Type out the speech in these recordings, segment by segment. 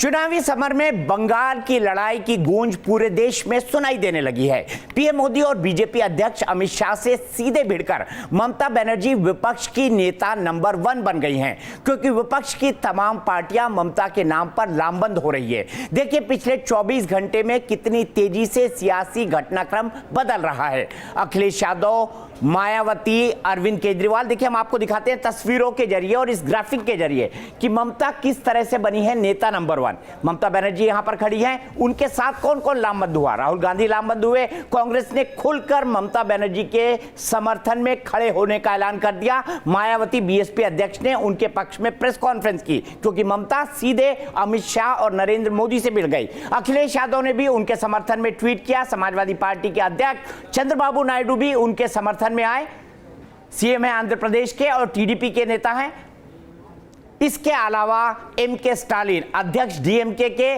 चुनावी समर में बंगाल की लड़ाई की गूंज पूरे देश में सुनाई देने लगी है। पीएम मोदी और बीजेपी अध्यक्ष अमित शाह से सीधे भिड़कर ममता बनर्जी विपक्ष की नेता नंबर 1 बन गई हैं, क्योंकि विपक्ष की तमाम पार्टियां ममता के नाम पर लामबंद हो रही है। देखिए पिछले 24 घंटे में कितनी तेजी से सियासी घटनाक्रम बदल रहा है। अखिलेश यादव, मायावती, अरविंद केजरीवाल, देखिए हम आपको दिखाते हैं तस्वीरों के जरिए और इस ग्राफिक के जरिए कि ममता किस तरह से बनी है नेता नंबर 1। ममता बनर्जी यहां पर खड़ी हैं, उनके साथ कौन कौन लामबंद हुआ? राहुल गांधी लामबंद हुए। कांग्रेस ने खुलकर ममता बनर्जी के समर्थन में खड़े होने का ऐलान कर दिया। मायावती बीएसपी अध्यक्ष ने उनके पक्ष में प्रेस कॉन्फ्रेंस की, क्योंकि ममता सीधे अमित शाह और नरेंद्र मोदी से मिल गई। अखिलेश यादव ने भी उनके समर्थन में ट्वीट किया। समाजवादी पार्टी के अध्यक्ष चंद्रबाबू नायडू भी उनके समर्थन में आए। सीएम है आंध्र प्रदेश के और टीडीपी के नेता हैं। इसके अलावा एमके स्टालिन, अध्यक्ष डीएमके के,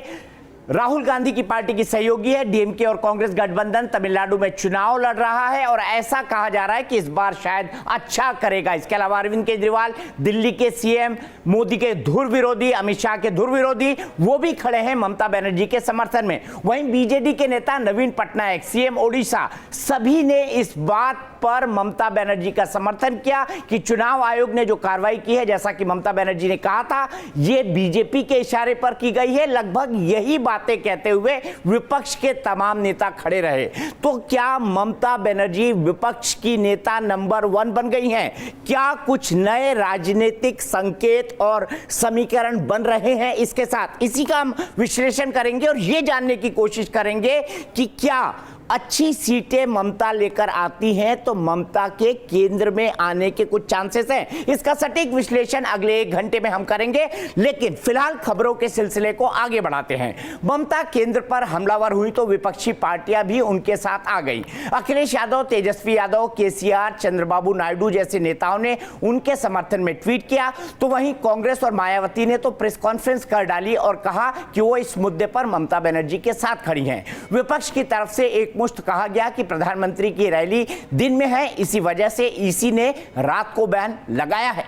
राहुल गांधी की पार्टी की सहयोगी है। डीएमके और कांग्रेस गठबंधन तमिलनाडु में चुनाव लड़ रहा है और ऐसा कहा जा रहा है कि इस बार शायद अच्छा करेगा। इसके अलावा अरविंद केजरीवाल, दिल्ली के सीएम, मोदी के धुर विरोधी, अमित शाह के धुर विरोधी, वो भी खड़े हैं ममता बनर्जी के समर्थन में। वहीं बीजेडी के नेता नवीन पटनायक, सीएम ओडिशा, सभी ने इस बात पर ममता बनर्जी का समर्थन किया कि चुनाव आयोग ने जो कार्रवाई की है, जैसा कि ममता बनर्जी ने कहा था, ये बीजेपी के इशारे पर की गई है। लगभग यही बातें कहते हुए विपक्ष के तमाम नेता खड़े रहे। तो क्या ममता बनर्जी विपक्ष की नेता नंबर 1 बन गई हैं? क्या कुछ नए राजनीतिक संकेत और समीकरण बन रहे हैं इसके साथ? इसी का हम विश्लेषण करेंगे और यह जानने की कोशिश करेंगे कि क्या अच्छी सीटें ममता लेकर आती हैं तो ममता के केंद्र में आने के कुछ चांसेस हैं। इसका सटीक विश्लेषण अगले 1 घंटे में हम करेंगे, लेकिन फिलहाल खबरों के सिलसिले को आगे बढ़ाते हैं। ममता केंद्र पर हमलावर हुई तो विपक्षी पार्टियां भी उनके साथ आ गई। अखिलेश यादव, तेजस्वी यादव, केसीआर, चंद्रबाबू नायडू जैसे नेताओं ने उनके समर्थन में ट्वीट किया, तो वहीं कांग्रेस और मायावती ने तो प्रेस कॉन्फ्रेंस कर डाली और कहा कि वो इस मुद्दे पर ममता बनर्जी के साथ खड़ी हैं। विपक्ष की तरफ से एक मुश्त कहा गया कि प्रधानमंत्री की रैली दिन में है, इसी वजह से ईसी ने रात को बैन लगाया है।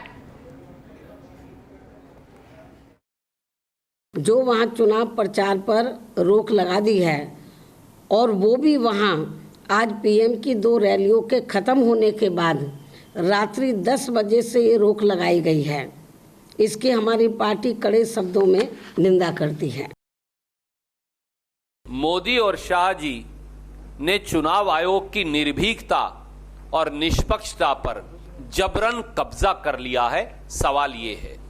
जो वहां चुनाव प्रचार पर रोक लगा दी है और वो भी वहां आज पीएम की 2 रैलियों के खत्म होने के बाद रात्रि 10 बजे से ये रोक लगाई गई है, इसकी हमारी पार्टी कड़े शब्दों में निंदा करती है। मोदी और शाह जी ने चुनाव आयोग की निर्भीकता और निष्पक्षता पर जबरन कब्जा कर लिया है। सवाल ये है,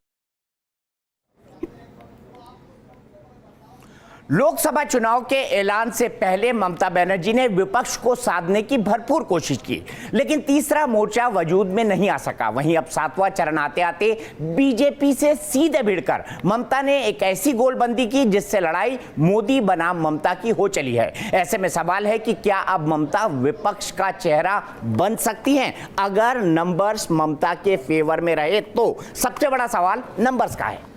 लोकसभा चुनाव के ऐलान से पहले ममता बनर्जी ने विपक्ष को साधने की भरपूर कोशिश की, लेकिन तीसरा मोर्चा वजूद में नहीं आ सका। वहीं अब 7वां चरण आते आते बीजेपी से सीधे भिड़कर ममता ने एक ऐसी गोलबंदी की जिससे लड़ाई मोदी बनाम ममता की हो चली है। ऐसे में सवाल है कि क्या अब ममता विपक्ष का चेहरा बन सकती हैं अगर नंबर्स ममता के फेवर में रहे तो? सबसे बड़ा सवाल नंबर्स का है।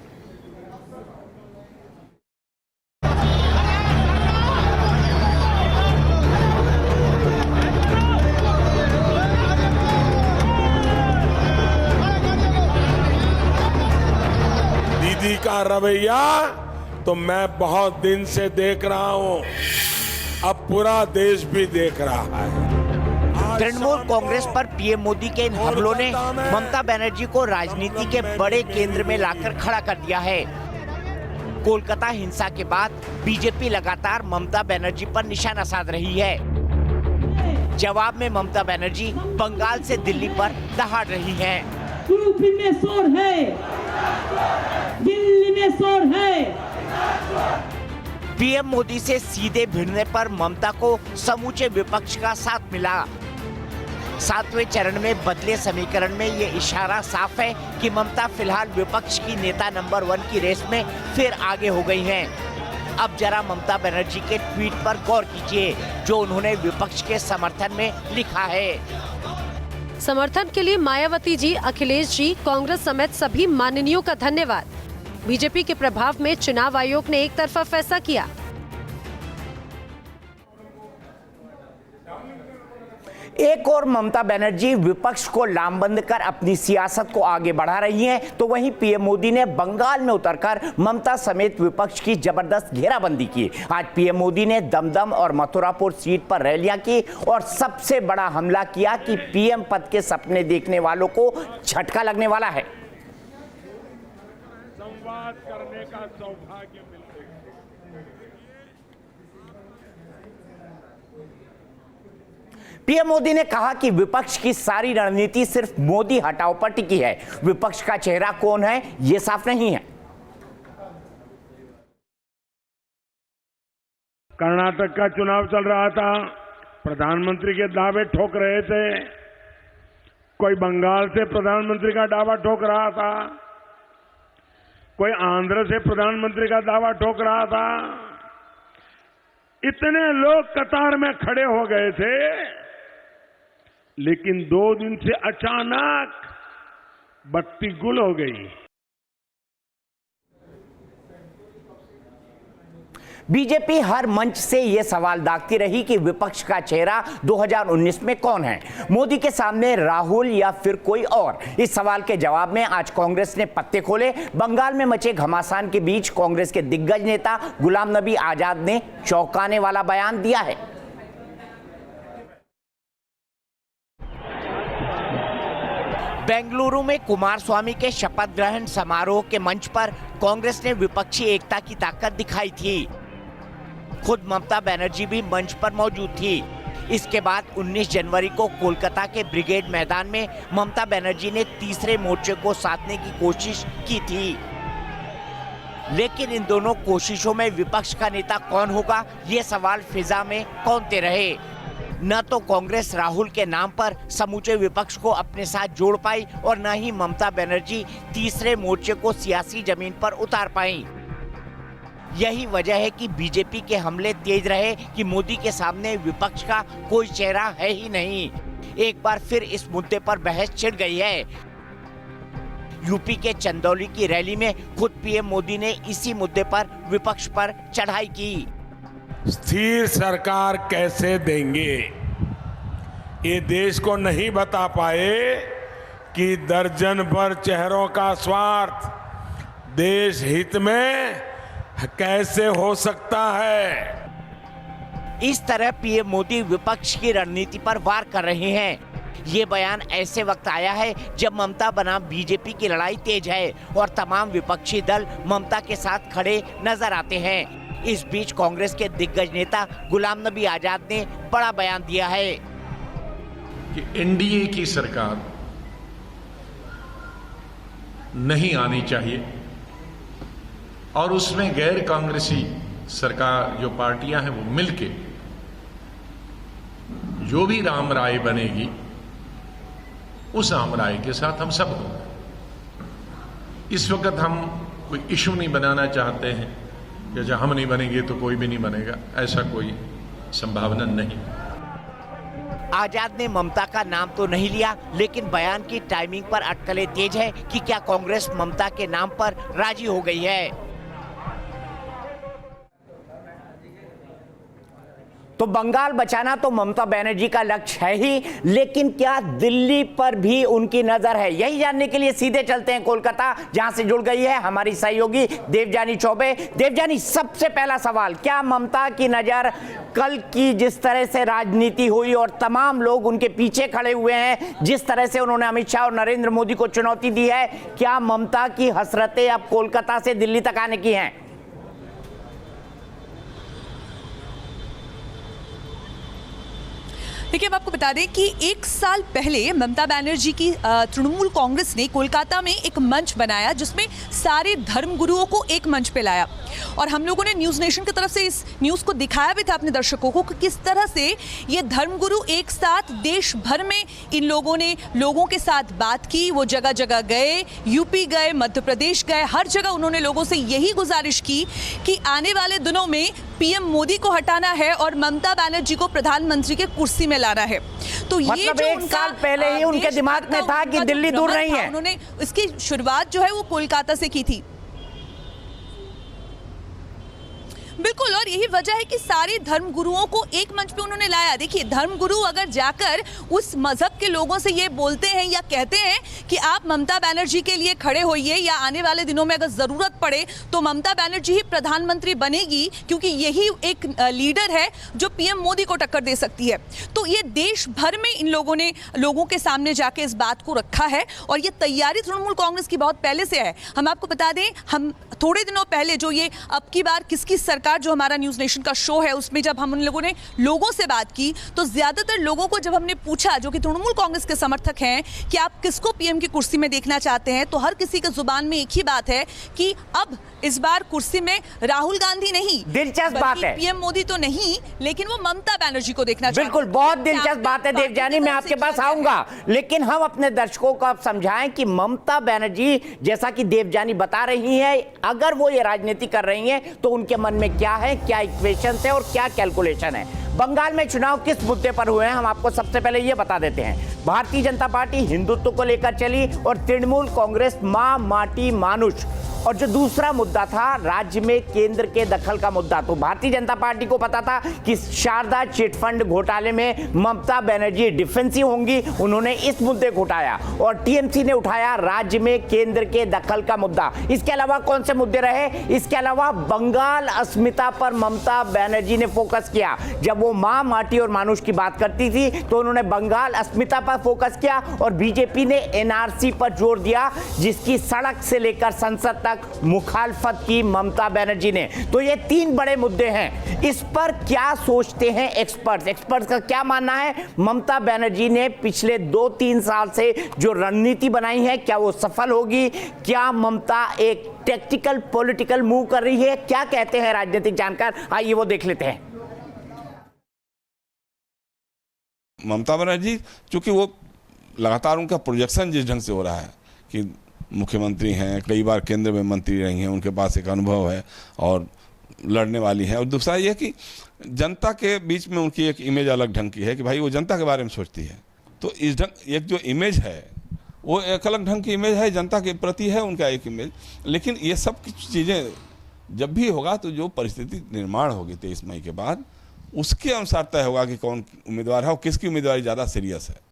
दीदी का रवैया तो मैं बहुत दिन से देख रहा हूं, अब पूरा देश भी देख रहा है। तृणमूल कांग्रेस पर पीएम मोदी के इन हमलों ने ममता बनर्जी को राजनीति के बड़े केंद्र में लाकर खड़ा कर दिया है। कोलकाता हिंसा के बाद बीजेपी लगातार ममता बनर्जी पर निशाना साध रही है। जवाब में ममता बनर्जी बंगाल से दिल्ली पर दहाड़ रही है। यूपी में शोर है, दिल्ली में शोर है। पीएम मोदी से सीधे भिड़ने पर ममता को समूचे विपक्ष का साथ मिला। 7वें चरण में बदले समीकरण में ये इशारा साफ है कि ममता फिलहाल विपक्ष की नेता नंबर 1 की रेस में फिर आगे हो गई हैं। अब जरा ममता बनर्जी के ट्वीट पर गौर कीजिए, जो उन्होंने विपक्ष के समर्थन में लिखा है। समर्थन के लिए मायावती जी, अखिलेश जी, कांग्रेस समेत सभी माननीयों का धन्यवाद। बीजेपी के प्रभाव में चुनाव आयोग ने एक तरफा फैसला किया। एक और ममता बनर्जी विपक्ष को लामबंद कर अपनी सियासत को आगे बढ़ा रही हैं, तो वहीं पीएम मोदी ने बंगाल में उतरकर ममता समेत विपक्ष की जबरदस्त घेराबंदी की। आज पीएम मोदी ने दमदम और मथुरापुर सीट पर रैलियां की और सबसे बड़ा हमला किया कि पीएम पद के सपने देखने वालों को झटका लगने वाला है। संवाद करने का सौभाग्य मिलता है। पीएम मोदी ने कहा कि विपक्ष की सारी रणनीति सिर्फ मोदी हटाओ पर टिकी है। विपक्ष का चेहरा कौन है, यह साफ नहीं है। कर्नाटक का चुनाव चल रहा था, प्रधानमंत्री के दावे ठोक रहे थे। कोई बंगाल से प्रधानमंत्री का दावा ठोक रहा था, कोई आंध्र से प्रधानमंत्री का दावा ठोक रहा था। इतने लोग कतार में खड़े हो गए थे, लेकिन 2 दिन से अचानक बत्ती गुल हो गई। बीजेपी हर मंच से यह सवाल दागती रही कि विपक्ष का चेहरा 2019 में कौन है, मोदी के सामने राहुल या फिर कोई और। इस सवाल के जवाब में आज कांग्रेस ने पत्ते खोले। बंगाल में मचे घमासान के बीच कांग्रेस के दिग्गज नेता गुलाम नबी आजाद ने चौंकाने वाला बयान दिया है। बेंगलुरु में कुमारस्वामी के शपथ ग्रहण समारोह के मंच पर कांग्रेस ने विपक्षी एकता की ताकत दिखाई थी। खुद ममता बनर्जी भी मंच पर मौजूद थी। इसके बाद 19 जनवरी को कोलकाता के ब्रिगेड मैदान में ममता बनर्जी ने तीसरे मोर्चे को साधने की कोशिश की थी, लेकिन इन दोनों कोशिशों में विपक्ष का नेता कौन होगा, ये सवाल फिजा में कौंधते रहे। न तो कांग्रेस राहुल के नाम पर समूचे विपक्ष को अपने साथ जोड़ पाई और न ही ममता बनर्जी तीसरे मोर्चे को सियासी जमीन पर उतार पाई। यही वजह है कि बीजेपी के हमले तेज रहे कि मोदी के सामने विपक्ष का कोई चेहरा है ही नहीं। एक बार फिर इस मुद्दे पर बहस छिड़ गई है। यूपी के चंदौली की रैली में खुद पीएम मोदी ने इसी मुद्दे पर विपक्ष पर चढ़ाई की। स्थिर सरकार कैसे देंगे, ये देश को नहीं बता पाए कि दर्जन भर चेहरों का स्वार्थ देश हित में कैसे हो सकता है। इस तरह पीएम मोदी विपक्ष की रणनीति पर वार कर रहे हैं। ये बयान ऐसे वक्त आया है जब ममता बनाम बीजेपी की लड़ाई तेज है और तमाम विपक्षी दल ममता के साथ खड़े नजर आते हैं। इस बीच कांग्रेस के दिग्गज नेता गुलाम नबी आजाद ने बड़ा बयान दिया है कि एनडीए की सरकार नहीं आनी चाहिए और उसमें गैर कांग्रेसी सरकार जो पार्टियां हैं वो मिलके जो भी राम राय बनेगी उस राम राय के साथ हम सब होंगे। इस वक्त हम कोई इशू नहीं बनाना चाहते हैं कि जब हम नहीं बनेंगे तो कोई भी नहीं बनेगा, ऐसा कोई संभावना नहीं। आजाद ने ममता का नाम तो नहीं लिया, लेकिन बयान की टाइमिंग पर अटकलें तेज है कि क्या कांग्रेस ममता के नाम पर राजी हो गई है। तो बंगाल बचाना तो ममता बनर्जी का लक्ष्य है ही, लेकिन क्या दिल्ली पर भी उनकी नजर है? यही जानने के लिए सीधे चलते हैं कोलकाता, जहां से जुड़ गई है हमारी सहयोगी देवजानी चौबे। देवजानी, सबसे पहला सवाल, क्या ममता की नजर कल की जिस तरह से राजनीति हुई और तमाम लोग उनके पीछे खड़े हुए हैं, जिस तरह से उन्होंने अमित शाह और नरेंद्र मोदी को चुनौती दी है, क्या ममता की हसरतें अब कोलकाता से दिल्ली तक आने की हैं? देखिए, मैं आपको बता दें कि 1 साल पहले ममता बनर्जी की तृणमूल कांग्रेस ने कोलकाता में एक मंच बनाया जिसमें सारे धर्मगुरुओं को एक मंच पे लाया और हम लोगों ने न्यूज़ नेशन की तरफ से इस न्यूज़ को दिखाया भी था अपने दर्शकों को कि किस तरह से ये धर्मगुरु एक साथ देश भर में इन लोगों ने लोगों के साथ बात की। वो जगह जगह गए, यूपी गए, मध्य प्रदेश गए, हर जगह उन्होंने लोगों से यही गुजारिश की कि आने वाले दिनों में पीएम मोदी को हटाना है और ममता बनर्जी को प्रधानमंत्री के कुर्सी में लाना है। तो ये मतलब जो 1 साल पहले ही उनके दिमाग में था कि दिल्ली दूर नहीं है। उन्होंने इसकी शुरुआत जो है वो कोलकाता से की थी। बिल्कुल, और यही वजह है कि सारे धर्मगुरुओं को एक मंच पे उन्होंने लाया। देखिए, धर्मगुरु अगर जाकर उस मजहब के लोगों से ये बोलते हैं या कहते हैं कि आप ममता बनर्जी के लिए खड़े होइए या आने वाले दिनों में अगर जरूरत पड़े तो ममता बनर्जी ही प्रधानमंत्री बनेगी, क्योंकि यही एक लीडर है जो पीएम मोदी को टक्कर दे सकती है, तो ये देश भर में इन लोगों ने लोगों के सामने जाके इस बात को रखा है। और ये तैयारी तृणमूल कांग्रेस की बहुत पहले से है। हम आपको बता दें, हम थोड़े दिनों पहले जो ये अब की बार किसकी सरकार जो हमारा न्यूज़ नेशन का शो है, उसमें जब हम उन लोगों ने लोगों से बात की तो ज्यादातर लोगों को जब हमने पूछा जो कि तृणमूल कांग्रेस के समर्थक हैं कि आप किसको पीएम की कुर्सी में देखना चाहते हैं, तो हर किसी के जुबान में एक ही बात है कि अब इस बार कुर्सी में राहुल गांधी नहीं, दिलचस्प बात है, पीएम मोदी तो नहीं, लेकिन वो ममता बनर्जी को देखना चाहते हैं। बिल्कुल, बहुत दिलचस्प बात है देवजानी, मैं आपके पास आऊंगा, लेकिन हम अपने दर्शकों को अब समझाएं कि ममता बनर्जी, जैसा कि देवजानी बता रही है, अगर वो ये राजनीति कर रही हैं तो उनके मन में क्या है, क्या इक्वेशन है और क्या कैलकुलेशन है। बंगाल में चुनाव किस मुद्दे पर हुए हैं, हम आपको सबसे पहले ये बता देते हैं। भारतीय जनता पार्टी हिंदुत्व को लेकर चली और तृणमूल कांग्रेस मां माटी मानुष, और जो दूसरा मुद्दा था राज्य में केंद्र के दखल का मुद्दा, तो भारतीय जनता पार्टी को पता था कि शारदा चिटफंड घोटाले में ममता बनर्जी डिफेंसिव होंगी, उन्होंने इस मुद्दे को उठाया, और टीएमसी ने उठाया राज्य में केंद्र के दखल का मुद्दा। इसके अलावा कौन से मुद्दे रहे? इसके अलावा बंगाल अस्मिता पर ममता बनर्जी ने फोकस किया। जब वो मां माटी और मानुष की बात करती थी तो उन्होंने बंगाल अस्मिता पर फोकस किया, और बीजेपी ने एनआरसी पर जोर दिया, जिसकी सड़क से लेकर संसद तक मुखालफत की ममता बनर्जी ने। तो ये तीन बड़े मुद्दे हैं। इस पर क्या सोचते हैं एक्सपर्ट्स का क्या मानना है? ममता बनर्जी ने पिछले 2-3 साल से जो रणनीति बनाई है, क्या वो सफल होगी? क्या ममता एक टैक्टिकल पॉलिटिकल मूव कर रही है? क्या कहते हैं राजनीतिक जानकार, आइए वो देख लेते हैं। ममता बनर्जी, चूंकि वो लगातार उनका प्रोजेक्शन जिस ढंग से हो रहा है कि मुख्यमंत्री हैं, कई बार केंद्र में मंत्री रही हैं, उनके पास एक अनुभव है और लड़ने वाली हैं, और दूसरा ये कि जनता के बीच में उनकी एक इमेज अलग ढंग की है कि भाई वो जनता के बारे में सोचती है। तो इस ढंग एक जो इमेज है वो एक अलग ढंग की इमेज है, जनता के प्रति है उनका एक इमेज। लेकिन ये सब चीज़ें जब भी होगा तो जो परिस्थिति निर्माण होगी 23 मई के बाद, उसके अनुसार तय होगा कि कौन उम्मीदवार है और किसकी उम्मीदवारी ज़्यादा सीरियस है।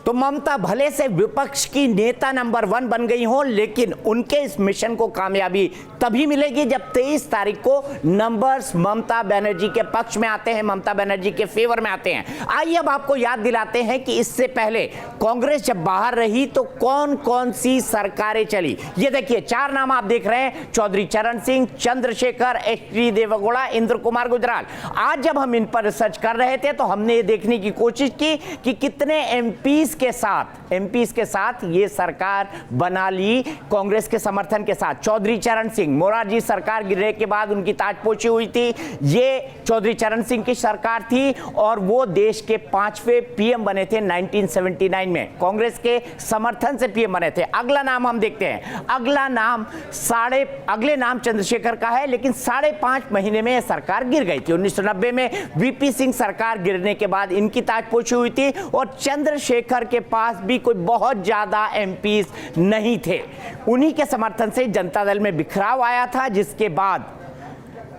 तो ममता भले से विपक्ष की नेता नंबर 1 बन गई हो, लेकिन उनके इस मिशन को कामयाबी तभी मिलेगी जब 23 तारीख को नंबर्स ममता बनर्जी के पक्ष में आते हैं, ममता बनर्जी के फेवर में आते हैं। आइए अब आपको याद दिलाते हैं कि इससे पहले कांग्रेस जब बाहर रही तो कौन कौन सी सरकारें चली। ये देखिए 4 नाम आप देख रहे हैं, चौधरी चरण सिंह, चंद्रशेखर, एचडी देवेगौड़ा, इंद्र कुमार गुजराल। आज जब हम इन पर रिसर्च कर रहे थे तो हमने ये देखने की कोशिश की कि कितने एमपीज के साथ ये सरकार बना ली कांग्रेस के समर्थन के साथ। चौधरी चरण सिंह, मोरारजी सरकार गिरने के बाद उनकी ताजपोशी हुई थी, ये चौधरी चरण सिंह की सरकार थी, और वो देश के 5वें पीएम बने थे 1979 में, कांग्रेस के समर्थन से पीएम बने थे। अगला नाम हम देखते हैं, अगले नाम चंद्रशेखर का है, लेकिन 5.5 महीने में सरकार गिर गई थी। 1990 में वीपी सिंह सरकार गिरने के बाद इनकी ताजपोशी हुई थी, और चंद्रशेखर के पास भी कोई बहुत ज्यादा एमपीज नहीं थे। उन्हीं के समर्थन से जनता दल में बिखराव आया था, जिसके बाद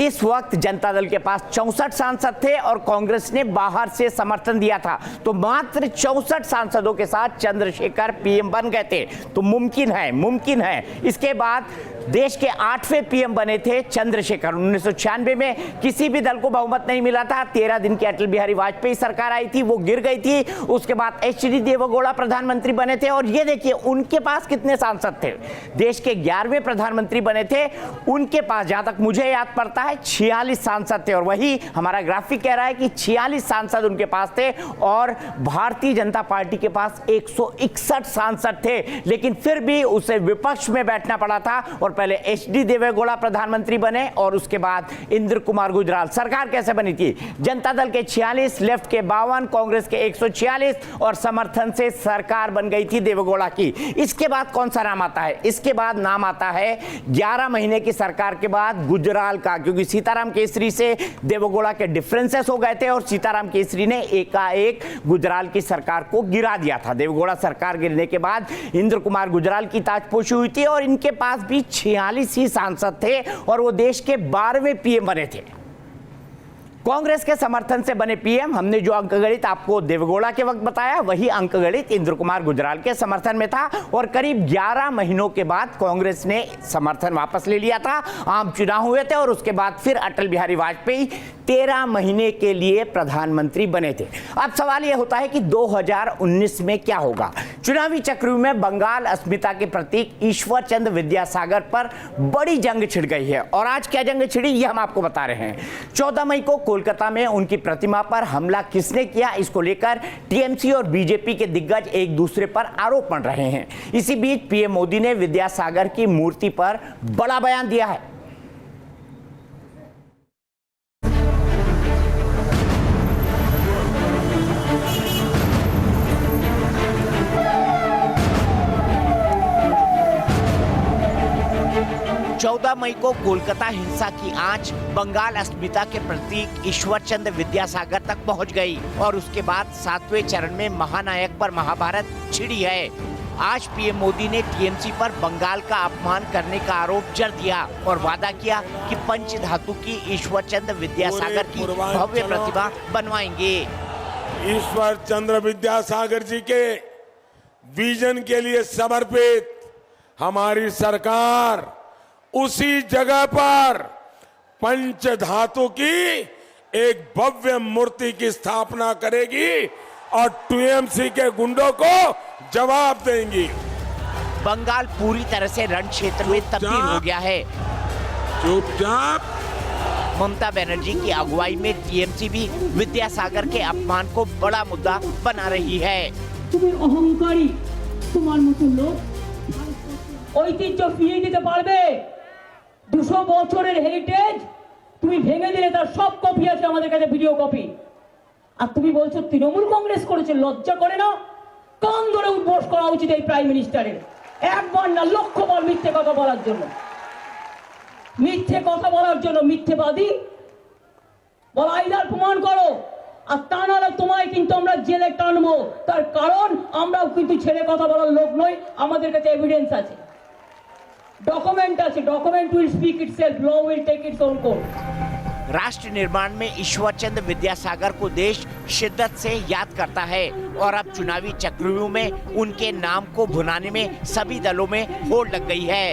इस वक्त जनता दल के पास 64 सांसद थे और कांग्रेस ने बाहर से समर्थन दिया था। तो मात्र 64 सांसदों के साथ चंद्रशेखर पीएम बन गए थे। तो मुमकिन है। इसके बाद देश के 8वें पीएम बने थे चंद्रशेखर। 1996 में किसी भी दल को बहुमत नहीं मिला था। 13 दिन की अटल बिहारी वाजपेयी सरकार आई थी, वो गिर गई थी। उसके बाद एचडी देवेगौड़ा प्रधानमंत्री बने थे, और ये देखिए उनके पास कितने सांसद थे। देश के 11वें प्रधानमंत्री बने थे, उनके पास जहां तक मुझे याद पड़ता है 46 सांसद थे, और वही हमारा ग्राफिक कह रहा है कि 46 सांसद उनके पास थे, और भारतीय जनता पार्टी के पास 161 सांसद थे। लेकिन फिर भी उसे विपक्ष में बैठना पड़ा था, और पहले एचडी देवेगौड़ा प्रधानमंत्री बने और उसके बाद इंद्र कुमार गुजराल। सरकार कैसे बनी थी? जनता दल के 46, लेफ्ट के 52, कांग्रेस के 146, और समर्थन से सरकार बन गई थी देवेगौड़ा की। इसके बाद कौन सा नाम आता है? इसके बाद नाम आता है 11 महीने की सरकार के बाद गुजराल का, क्योंकि क्योंकि सीताराम केसरी से देवेगौड़ा के डिफरेंसेस हो गए थे और सीताराम केसरी ने एकाएक गुजराल की सरकार को गिरा दिया था। देवेगौड़ा सरकार गिरने के बाद इंद्र कुमार गुजराल की ताजपोशी हुई थी और इनके पास भी 46 ही सांसद थे और वो देश के 12वें पीएम बने थे। कांग्रेस के समर्थन से बने पीएम, हमने जो अंकगणित आपको देवेगौड़ा के वक्त बताया वही अंकगणित इंद्र कुमार गुजराल के समर्थन में था और करीब 11 महीनों के बाद कांग्रेस ने समर्थन वापस ले लिया था। आम चुनाव हुए थे और उसके बाद फिर अटल बिहारी वाजपेयी 13 महीने के लिए प्रधानमंत्री बने थे। अब सवाल यह होता है कि 2019 में क्या होगा। चुनावी चक्रव्यूह में बंगाल अस्मिता के प्रतीक ईश्वर चंद्र विद्यासागर पर बड़ी जंग छिड़ गई है और आज क्या जंग छिड़ी ये हम आपको बता रहे हैं। 14 मई को कोलकाता में उनकी प्रतिमा पर हमला किसने किया, इसको लेकर टीएमसी और बीजेपी के दिग्गज एक दूसरे पर आरोप बन रहे हैं। इसी बीच पीएम मोदी ने विद्यासागर की मूर्ति पर बड़ा बयान दिया है। चौदह मई को कोलकाता हिंसा की आंच बंगाल अस्मिता के प्रतीक ईश्वर चंद्र विद्यासागर तक पहुंच गई और उसके बाद 7वें चरण में महानायक पर महाभारत छिड़ी है। आज पीएम मोदी ने टीएमसी पर बंगाल का अपमान करने का आरोप जड़ दिया और वादा किया कि पंच धातु की ईश्वर चंद्र विद्यासागर की भव्य प्रतिमा बनवाएंगे। ईश्वर चंद्र विद्यासागर जी के विजन के लिए समर्पित हमारी सरकार उसी जगह पर पंच धातु की एक भव्य मूर्ति की स्थापना करेगी और टीएमसी के गुंडों को जवाब देंगी। बंगाल पूरी तरह से रण क्षेत्र में तब्दील हो गया है। चुपचाप। ममता बनर्जी की अगुवाई में टीएमसी भी विद्यासागर के अपमान को बड़ा मुद्दा बना रही है। তুমি অহংকারী, তোমার মতো লোক ঐতিহ্য ফিরিয়ে দিতে পারবে? 200 বছরের হেরিটেজ তুমি ভেঙে দিলে, তার সব কপি আছে আমাদের কাছে, ভিডিও কপি। আর তুমি বলছো তৃণমূল কংগ্রেস করেছে, লজ্জা করে না? কান ধরে উদ্বোস করা উচিত এই প্রাইম মিনিস্টারের। একবার না লক্ষবার মিথ্যে কথা বলার জন্য, মিথ্যে কথা বলার জন্য মিথ্যেবাদী বলা, আইদার প্রমাণ করো। আর তা নাহলে তোমায় কিন্তু আমরা জেলে টানবো। তার কারণ আমরাও কিন্তু ছেড়ে কথা বলার লোক নই, আমাদের কাছে এভিডেন্স আছে, डॉक्यूमेंट আছে। Document will speak itself, law will take its own course. राष्ट्र निर्माण में ईश्वर चंद्र विद्यासागर को देश शिद्दत से याद करता है और अब चुनावी चक्रव्यूह में उनके नाम को भुनाने में सभी दलों में होड़ लग गई है।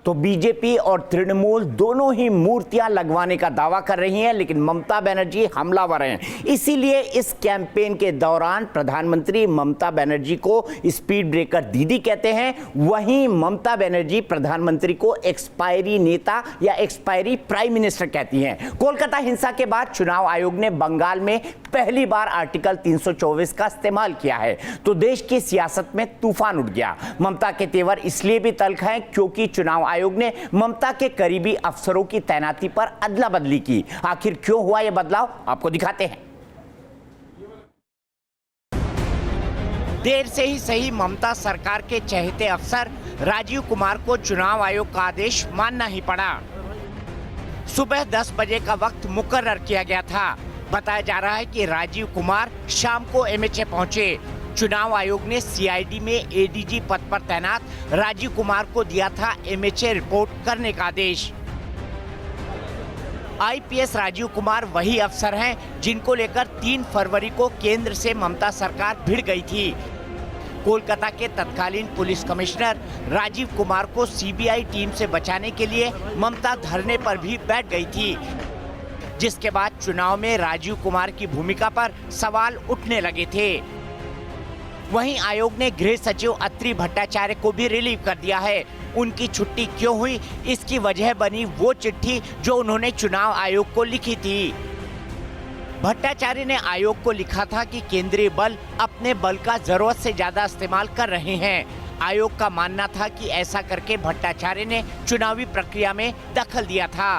तो बीजेपी और तृणमूल दोनों ही मूर्तियां लगवाने का दावा कर रही हैं, लेकिन ममता बनर्जी हमलावर हैं। इसीलिए इस कैंपेन के दौरान प्रधानमंत्री ममता बनर्जी को स्पीड ब्रेकर दीदी कहते हैं, वहीं ममता बनर्जी प्रधानमंत्री को एक्सपायरी नेता या एक्सपायरी प्राइम मिनिस्टर कहती हैं। कोलकाता हिंसा के बाद चुनाव आयोग ने बंगाल में पहली बार आर्टिकल 324 का इस्तेमाल किया है तो देश की सियासत में तूफान उठ गया। ममता के तेवर इसलिए भी तल्ख हैं क्योंकि चुनाव आयोग ने ममता के करीबी अफसरों की तैनाती पर अदला बदली की। आखिर क्यों हुआ यह बदलाव, आपको दिखाते हैं। देर से ही सही, ममता सरकार के चहेते अफसर राजीव कुमार को चुनाव आयोग का आदेश मानना ही पड़ा। सुबह 10 बजे का वक्त मुकर्रर किया गया था। बताया जा रहा है कि राजीव कुमार शाम को एमएचए पहुंचे। चुनाव आयोग ने सीआईडी में एडीजी पद पर तैनात राजीव कुमार को दिया था एमएचए रिपोर्ट करने का आदेश। आईपीएस राजीव कुमार वही अफसर हैं जिनको लेकर 3 फरवरी को केंद्र से ममता सरकार भिड़ गई थी। कोलकाता के तत्कालीन पुलिस कमिश्नर राजीव कुमार को सीबीआई टीम से बचाने के लिए ममता धरने पर भी बैठ गई थी, जिसके बाद चुनाव में राजीव कुमार की भूमिका पर सवाल उठने लगे थे। वहीं आयोग ने गृह सचिव अत्रि भट्टाचार्य को भी रिलीव कर दिया है। उनकी छुट्टी क्यों हुई, इसकी वजह बनी वो चिट्ठी जो उन्होंने चुनाव आयोग को लिखी थी। भट्टाचार्य ने आयोग को लिखा था कि केंद्रीय बल अपने बल का जरूरत से ज्यादा इस्तेमाल कर रहे हैं। आयोग का मानना था कि ऐसा करके भट्टाचार्य ने चुनावी प्रक्रिया में दखल दिया था।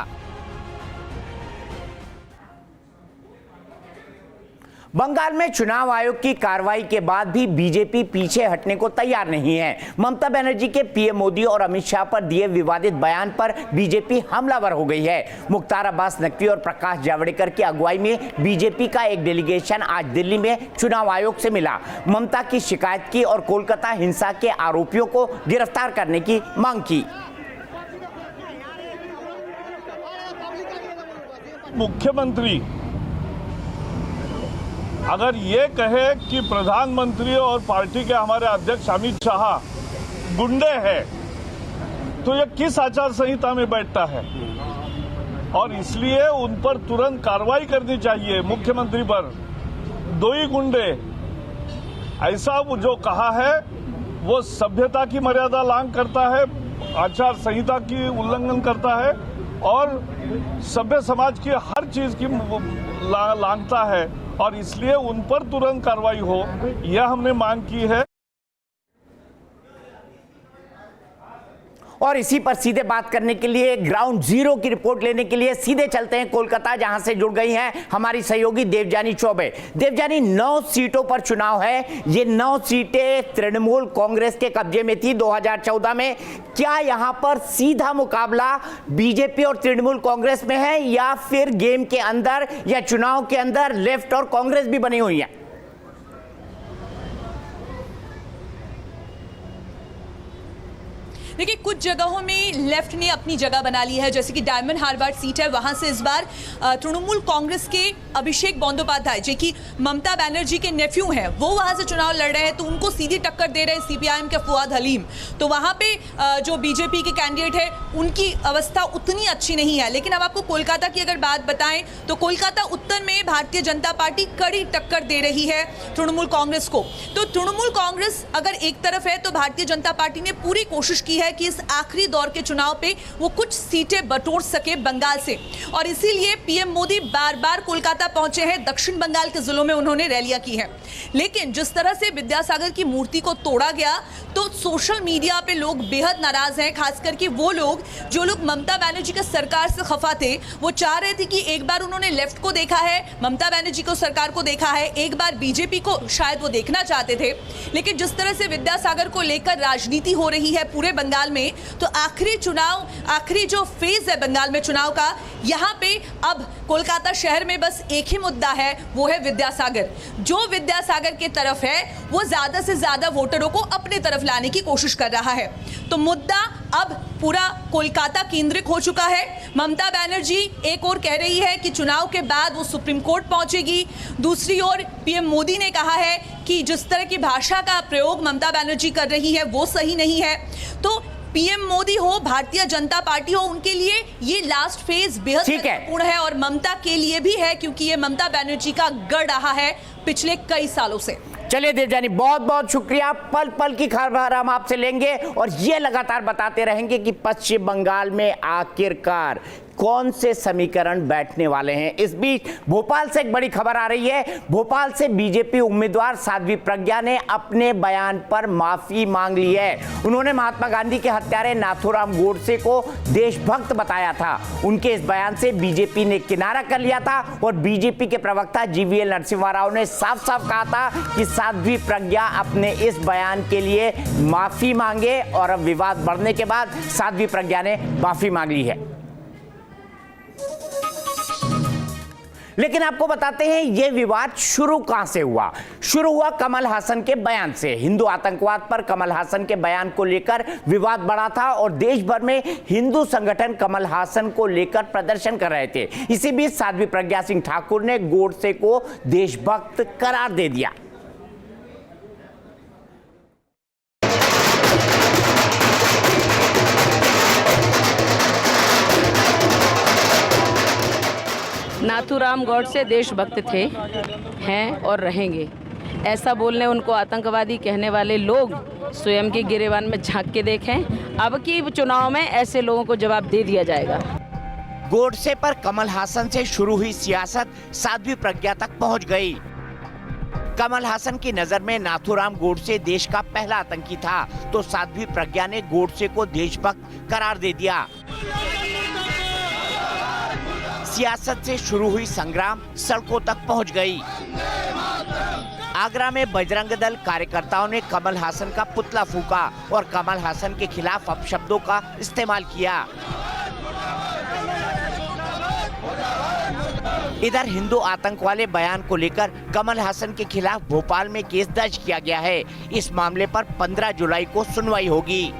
बंगाल में चुनाव आयोग की कार्रवाई के बाद भी बीजेपी पीछे हटने को तैयार नहीं है। ममता बनर्जी के पीएम मोदी और अमित शाह पर दिए विवादित बयान पर बीजेपी हमलावर हो गई है। मुख्तार अब्बास नकवी और प्रकाश जावड़ेकर की अगुवाई में बीजेपी का एक डेलीगेशन आज दिल्ली में चुनाव आयोग से मिला, ममता की शिकायत की और कोलकाता हिंसा के आरोपियों को गिरफ्तार करने की मांग की। मुख्यमंत्री अगर ये कहे कि प्रधानमंत्री और पार्टी के हमारे अध्यक्ष अमित शाह गुंडे हैं, तो ये किस आचार संहिता में बैठता है? और इसलिए उन पर तुरंत कार्रवाई करनी चाहिए। मुख्यमंत्री पर दो ही गुंडे, ऐसा वो जो कहा है वो सभ्यता की मर्यादा लांघ करता है, आचार संहिता की उल्लंघन करता है और सभ्य समाज की हर चीज की लांघता है, और इसलिए उन पर तुरंत कार्रवाई हो, यह हमने मांग की है। और इसी पर सीधे बात करने के लिए, ग्राउंड जीरो की रिपोर्ट लेने के लिए सीधे चलते हैं कोलकाता, जहां से जुड़ गई हैं हमारी सहयोगी देवजानी चौबे। देवजानी, 9 सीटों पर चुनाव है। ये 9 सीटें तृणमूल कांग्रेस के कब्जे में थी 2014 में। क्या यहां पर सीधा मुकाबला बीजेपी और तृणमूल कांग्रेस में है, या फिर गेम के अंदर या चुनाव के अंदर लेफ्ट और कांग्रेस भी बनी हुई है? देखिए, कुछ जगहों में लेफ्ट ने अपनी जगह बना ली है, जैसे कि डायमंड हार्बर सीट है, वहां से इस बार तृणमूल कांग्रेस के अभिषेक बंदोपाध्याय, जो कि ममता बनर्जी के नेफ्यू हैं, वो वहां से चुनाव लड़ रहे हैं, तो उनको सीधी टक्कर दे रहे हैं सीपीआईएम के फुआद हलीम। तो वहां पे जो बीजेपी के कैंडिडेट है उनकी अवस्था उतनी अच्छी नहीं है। लेकिन अब आपको कोलकाता की अगर बात बताएं तो कोलकाता उत्तर में भारतीय जनता पार्टी कड़ी टक्कर दे रही है तृणमूल कांग्रेस को। तो तृणमूल कांग्रेस अगर एक तरफ है, तो भारतीय जनता पार्टी ने पूरी कोशिश की है कि इस आखिरी दौर के चुनाव पे वो कुछ सीटें बटोर सके बंगाल से, और इसीलिए पीएम मोदी बार बार कोलकाता पहुंचे हैं। दक्षिण बंगाल के जिलों में उन्होंने रैलियां की है। लेकिन जिस तरह से विद्यासागर की मूर्ति को तोड़ा गया, तो सोशल मीडिया पे लोग बेहद नाराज हैं, खासकर कि वो लोग जो लोग ममता बनर्जी के सरकार से खफा थे। वो चाह रहे थे कि एक बार उन्होंने लेफ्ट को देखा है, ममता बनर्जी को सरकार को देखा है, एक बार बीजेपी को शायद वो देखना चाहते थे। लेकिन जिस तरह से विद्यासागर को लेकर राजनीति हो रही है पूरे बंगाल में, तो आखिरी जो फेज है बंगाल में चुनाव का, यहां पे अब कोलकाता शहर में बस एक ही मुद्दा है, वो है विद्यासागर। जो विद्यासागर की तरफ है वो ज्यादा से ज्यादा वोटरों को अपने तरफ लाने की कोशिश कर रहा है। तो मुद्दा अब पूरा कोलकाता केंद्रित हो चुका है। ममता बनर्जी एक ओर कह रही है कि चुनाव के बाद वो सुप्रीम कोर्ट पहुंचेगी, दूसरी ओर पीएम मोदी ने कहा है कि जिस तरह की भाषा का प्रयोग ममता बनर्जी कर रही है वो सही नहीं है। तो पीएम मोदी हो, भारतीय जनता पार्टी हो, उनके लिए ये लास्ट फेज बेहद महत्वपूर्ण है, और ममता के लिए भी है, क्योंकि ये ममता बनर्जी का गढ़ रहा है पिछले कई सालों से। चलिए देवजानी, बहुत बहुत शुक्रिया। पल पल की खबर हम आपसे लेंगे और ये लगातार बताते रहेंगे कि पश्चिम बंगाल में आखिरकार कौन से समीकरण बैठने वाले हैं। इस बीच भोपाल से एक बड़ी खबर आ रही है। भोपाल से बीजेपी उम्मीदवार साध्वी प्रज्ञा ने अपने बयान पर माफी मांग ली है। उन्होंने महात्मा गांधी के हत्यारे नाथूराम गोडसे को देशभक्त बताया था। उनके इस बयान से बीजेपी ने किनारा कर लिया था और बीजेपी के प्रवक्ता जीवीएल नरसिम्हा राव ने साफ साफ कहा था कि साध्वी प्रज्ञा अपने इस बयान के लिए माफी मांगे, और अब विवाद बढ़ने के बाद साध्वी प्रज्ञा ने माफी मांग ली है। लेकिन आपको बताते हैं यह विवाद शुरू कहां से हुआ। शुरू हुआ कमल हासन के बयान से। हिंदू आतंकवाद पर कमल हासन के बयान को लेकर विवाद बढ़ा था और देश भर में हिंदू संगठन कमल हासन को लेकर प्रदर्शन कर रहे थे। इसी बीच साध्वी प्रज्ञा सिंह ठाकुर ने गोडसे को देशभक्त करार दे दिया। नाथूराम गोडसे देशभक्त थे, हैं और रहेंगे। ऐसा बोलने उनको आतंकवादी कहने वाले लोग स्वयं के गिरेबान में झांक के देखें। अब की चुनाव में ऐसे लोगों को जवाब दे दिया जाएगा। गोडसे पर कमल हासन से शुरू हुई सियासत साध्वी प्रज्ञा तक पहुंच गई। कमल हासन की नजर में नाथूराम गोडसे देश का पहला आतंकी था, तो साध्वी प्रज्ञा ने गोडसे को देशभक्त करार दे दिया। सियासत से शुरू हुई संग्राम सड़कों तक पहुंच गई। आगरा में बजरंग दल कार्यकर्ताओं ने कमल हासन का पुतला फूका और कमल हासन के खिलाफ अपशब्दों का इस्तेमाल किया। इधर हिंदू आतंक वाले बयान को लेकर कमल हासन के खिलाफ भोपाल में केस दर्ज किया गया है। इस मामले पर 15 जुलाई को सुनवाई होगी।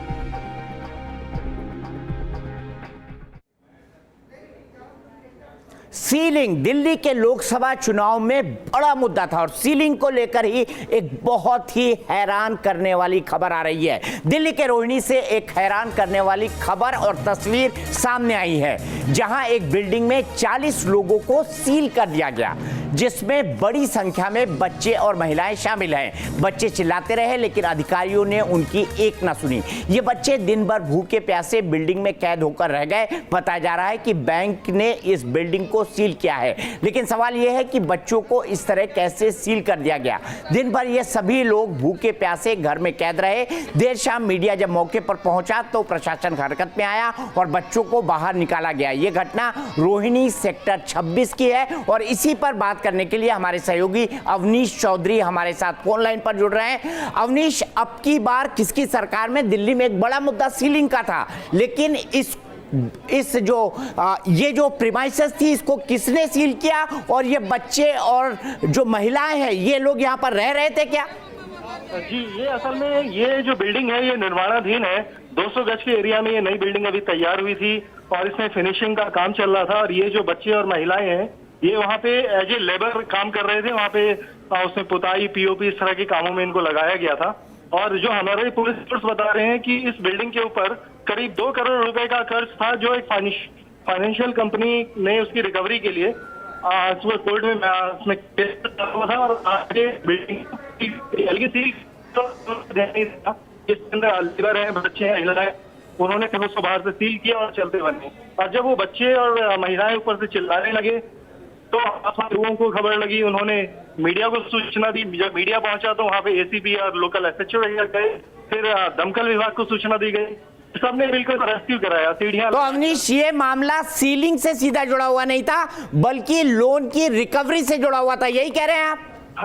सीलिंग दिल्ली के लोकसभा चुनाव में बड़ा मुद्दा था और सीलिंग को लेकर ही एक बहुत ही हैरान करने वाली खबर आ रही है। दिल्ली के रोहिणी से एक हैरान करने वाली खबर और तस्वीर सामने आई है, जहां एक बिल्डिंग में 40 लोगों को सील कर दिया गया, जिसमें बड़ी संख्या में बच्चे और महिलाएं शामिल हैं। बच्चे चिल्लाते रहे लेकिन अधिकारियों ने उनकी एक न सुनी। ये बच्चे दिन भर भूखे प्यासे बिल्डिंग में कैद होकर रह गए। बताया जा रहा है कि बैंक ने इस बिल्डिंग को सील किया है, लेकिन सवाल यह है कि बच्चों को इस तरह कैसे सील कर दिया गया। दिन भर ये सभी लोग भूखे प्यासे घर में कैद रहे। देर शाम मीडिया जब मौके पर पहुंचा तो प्रशासन हरकत में आया और बच्चों को बाहर निकाला गया। ये घटना रोहिणी सेक्टर 26 की है और इसी पर बात करने के लिए हमारे सहयोगी अवनीश चौधरी हमारे साथ फोन लाइन पर जुड़ रहे हैं। अवनीश, अब की बार किसकी सरकार में दिल्ली में एक बड़ा मुद्दा सीलिंग का था, लेकिन ये जो प्रीमाइसेस थी इसको किसने सील किया और ये बच्चे और जो महिलाएं हैं ये लोग यहाँ पर रह रहे थे क्या? जी, ये असल में ये जो बिल्डिंग है ये निर्माणाधीन है। 200 गज के एरिया में ये नई बिल्डिंग अभी तैयार हुई थी और इसमें फिनिशिंग का काम चल रहा था और ये जो बच्चे और महिलाएं हैं ये वहाँ पे एज ए लेबर काम कर रहे थे। वहाँ पे उसमें पुताई, पीओपी, इस तरह के कामों में इनको लगाया गया था। और जो हमारे पुलिस सोर्स बता रहे हैं कि इस बिल्डिंग के ऊपर करीब 2 करोड़ रुपए का कर्ज था, जो एक फाइनेंशियल कंपनी ने उसकी रिकवरी के लिए कोर्ट में उसमें केस हुआ था और आगे बिल्डिंग हल्की सी इसके अंदर लेबर है, बच्चे हैं, महिलाएं, उन्होंने फिर उसको बाहर से सील किया और चलते बने। और जब वो बच्चे और महिलाएं ऊपर से चिल्लाने लगे तो लोगों को खबर लगी, उन्होंने मीडिया को सूचना दी। जब मीडिया पहुंचा तो वहाँ पे एसीपी और लोकल एसएचओ गए, फिर दमकल विभाग को सूचना दी गई, सबने बिल्कुल रेस्क्यू कराया। सीढ़ियां तो अवनीश, ये मामला सीलिंग से सीधा जुड़ा हुआ नहीं था बल्कि लोन की रिकवरी से जुड़ा हुआ था, यही कह रहे हैं आप?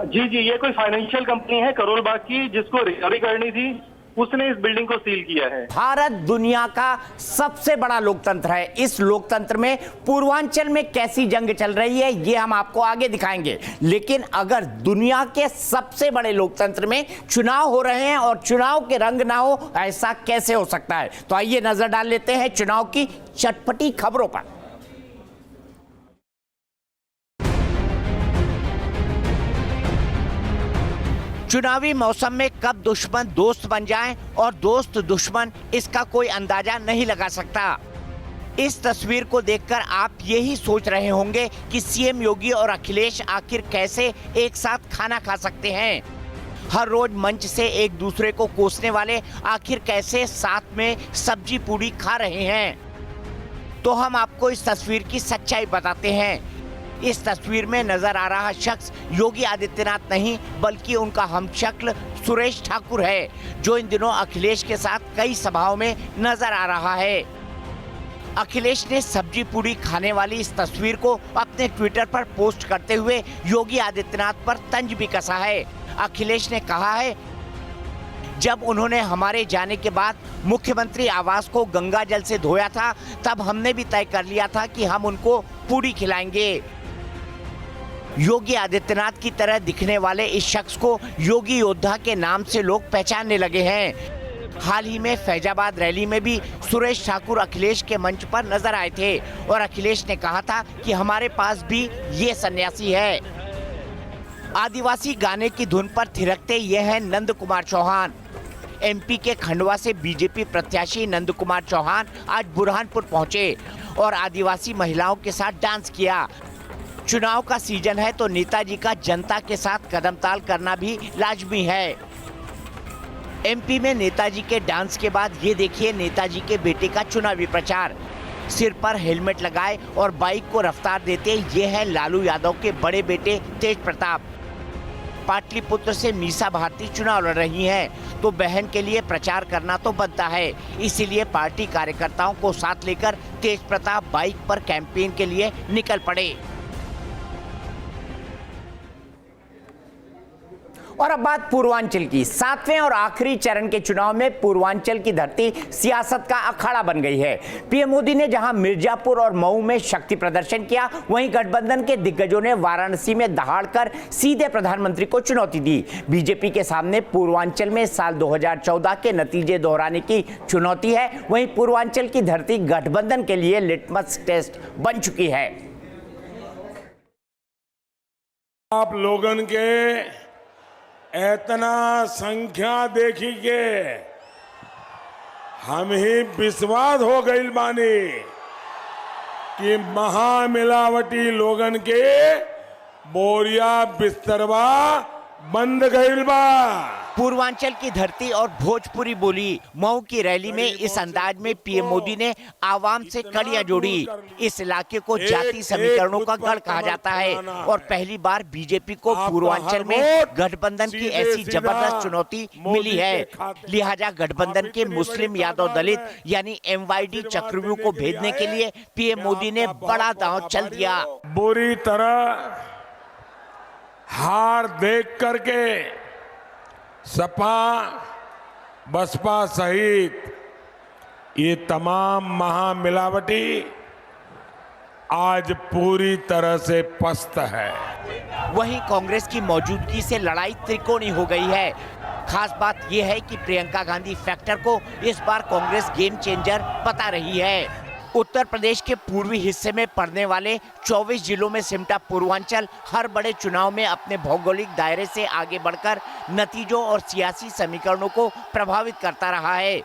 जी, ये कोई फाइनेंशियल कंपनी है करोल बाग की, जिसको रिकवरी करनी थी, उसने इस बिल्डिंग को सील किया है। भारत दुनिया का सबसे बड़ा लोकतंत्र है। इस लोकतंत्र में पूर्वांचल में कैसी जंग चल रही है ये हम आपको आगे दिखाएंगे, लेकिन अगर दुनिया के सबसे बड़े लोकतंत्र में चुनाव हो रहे हैं और चुनाव के रंग ना हो, ऐसा कैसे हो सकता है? तो आइए नजर डाल लेते हैं चुनाव की चटपटी खबरों पर। चुनावी मौसम में कब दुश्मन दोस्त बन जाएं और दोस्त दुश्मन, इसका कोई अंदाजा नहीं लगा सकता। इस तस्वीर को देखकर आप यही सोच रहे होंगे कि सीएम योगी और अखिलेश आखिर कैसे एक साथ खाना खा सकते हैं। हर रोज मंच से एक दूसरे को कोसने वाले आखिर कैसे साथ में सब्जी पूड़ी खा रहे हैं? तो हम आपको इस तस्वीर की सच्चाई बताते हैं। इस तस्वीर में नजर आ रहा शख्स योगी आदित्यनाथ नहीं बल्कि उनका हमशक्ल सुरेश ठाकुर है, जो इन दिनों अखिलेश के साथ कई सभाओं में नजर आ रहा है। अखिलेश ने सब्जी पूड़ी खाने वाली इस तस्वीर को अपने ट्विटर पर पोस्ट करते हुए योगी आदित्यनाथ पर तंज भी कसा है। अखिलेश ने कहा है, जब उन्होंने हमारे जाने के बाद मुख्यमंत्री आवास को गंगा जल से धोया था, तब हमने भी तय कर लिया था कि हम उनको पूड़ी खिलाएंगे। योगी आदित्यनाथ की तरह दिखने वाले इस शख्स को योगी योद्धा के नाम से लोग पहचानने लगे हैं। हाल ही में फैजाबाद रैली में भी सुरेश ठाकुर अखिलेश के मंच पर नजर आए थे और अखिलेश ने कहा था कि हमारे पास भी ये सन्यासी है। आदिवासी गाने की धुन पर थिरकते ये हैं नंद कुमार चौहान। एमपी के खंडवा से बीजेपी प्रत्याशी नंद कुमार चौहान आज बुरहानपुर पहुंचे और आदिवासी महिलाओं के साथ डांस किया। चुनाव का सीजन है तो नेताजी का जनता के साथ कदमताल करना भी लाजमी है। एमपी में नेताजी के डांस के बाद ये देखिए नेताजी के बेटे का चुनावी प्रचार। सिर पर हेलमेट लगाए और बाइक को रफ्तार देते ये है लालू यादव के बड़े बेटे तेज प्रताप। पाटलिपुत्र से मीसा भारती चुनाव लड़ रही हैं, तो बहन के लिए प्रचार करना तो बनता है। इसीलिए पार्टी कार्यकर्ताओं को साथ लेकर तेज प्रताप बाइक पर कैंपेन के लिए निकल पड़े। और अब बात पूर्वांचल की। 7वें और आखिरी चरण के चुनाव में पूर्वांचल की धरती सियासत का अखाड़ा बन गई है। पीएम मोदी ने जहां मिर्जापुर और मऊ में शक्ति प्रदर्शन किया, वहीं गठबंधन के दिग्गजों ने वाराणसी में दहाड़कर सीधे प्रधानमंत्री को चुनौती दी। बीजेपी के सामने पूर्वांचल में साल 2014 के नतीजे दोहराने की चुनौती है। वहीं पूर्वांचल की धरती गठबंधन के लिए लिटमस टेस्ट बन चुकी है। आप लोगन के इतना संख्या देखी के हम ही विश्वास हो गई बानी कि महामिलावटी लोगन के बोरिया बिस्तरवा बंद गईल बा। पूर्वांचल की धरती और भोजपुरी बोली मऊ की रैली में इस अंदाज में पीएम मोदी ने आवाम से कड़ियां जोड़ी। इस इलाके को जाति समीकरणों का गढ़ कहा जाता है और पहली बार बीजेपी को पूर्वांचल में गठबंधन की ऐसी जबरदस्त चुनौती मिली है। लिहाजा गठबंधन के मुस्लिम यादव दलित यानी MYD चक्रव्यूह को भेदने के लिए पीएम मोदी ने बड़ा दांव चल दिया। बुरी तरह हार देख करके सपा बसपा सहित ये तमाम महामिलावटी आज पूरी तरह से पस्त है। वहीं कांग्रेस की मौजूदगी से लड़ाई त्रिकोणी हो गई है। खास बात यह है कि प्रियंका गांधी फैक्टर को इस बार कांग्रेस गेम चेंजर बता रही है। उत्तर प्रदेश के पूर्वी हिस्से में पड़ने वाले 24 जिलों में सिमटा पूर्वांचल हर बड़े चुनाव में अपने भौगोलिक दायरे से आगे बढ़कर नतीजों और सियासी समीकरणों को प्रभावित करता रहा है।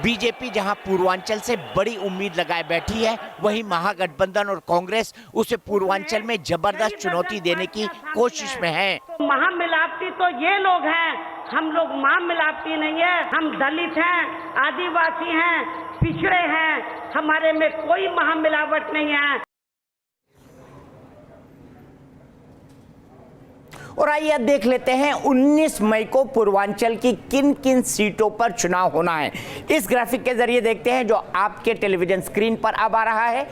बीजेपी जहां पूर्वांचल से बड़ी उम्मीद लगाए बैठी है, वहीं महागठबंधन और कांग्रेस उसे पूर्वांचल में जबरदस्त चुनौती देने की कोशिश में है। महामिलावटी तो ये लोग हैं, हम लोग महामिलावटी नहीं है। हम दलित हैं, आदिवासी हैं, पिछड़े हैं, हमारे में कोई महामिलावट नहीं है। और आइए देख लेते हैं 19 मई को पूर्वांचल की किन किन सीटों पर चुनाव होना है। इस ग्राफिक के जरिए देखते हैं जो आपके टेलीविजन स्क्रीन पर अब आ रहा है।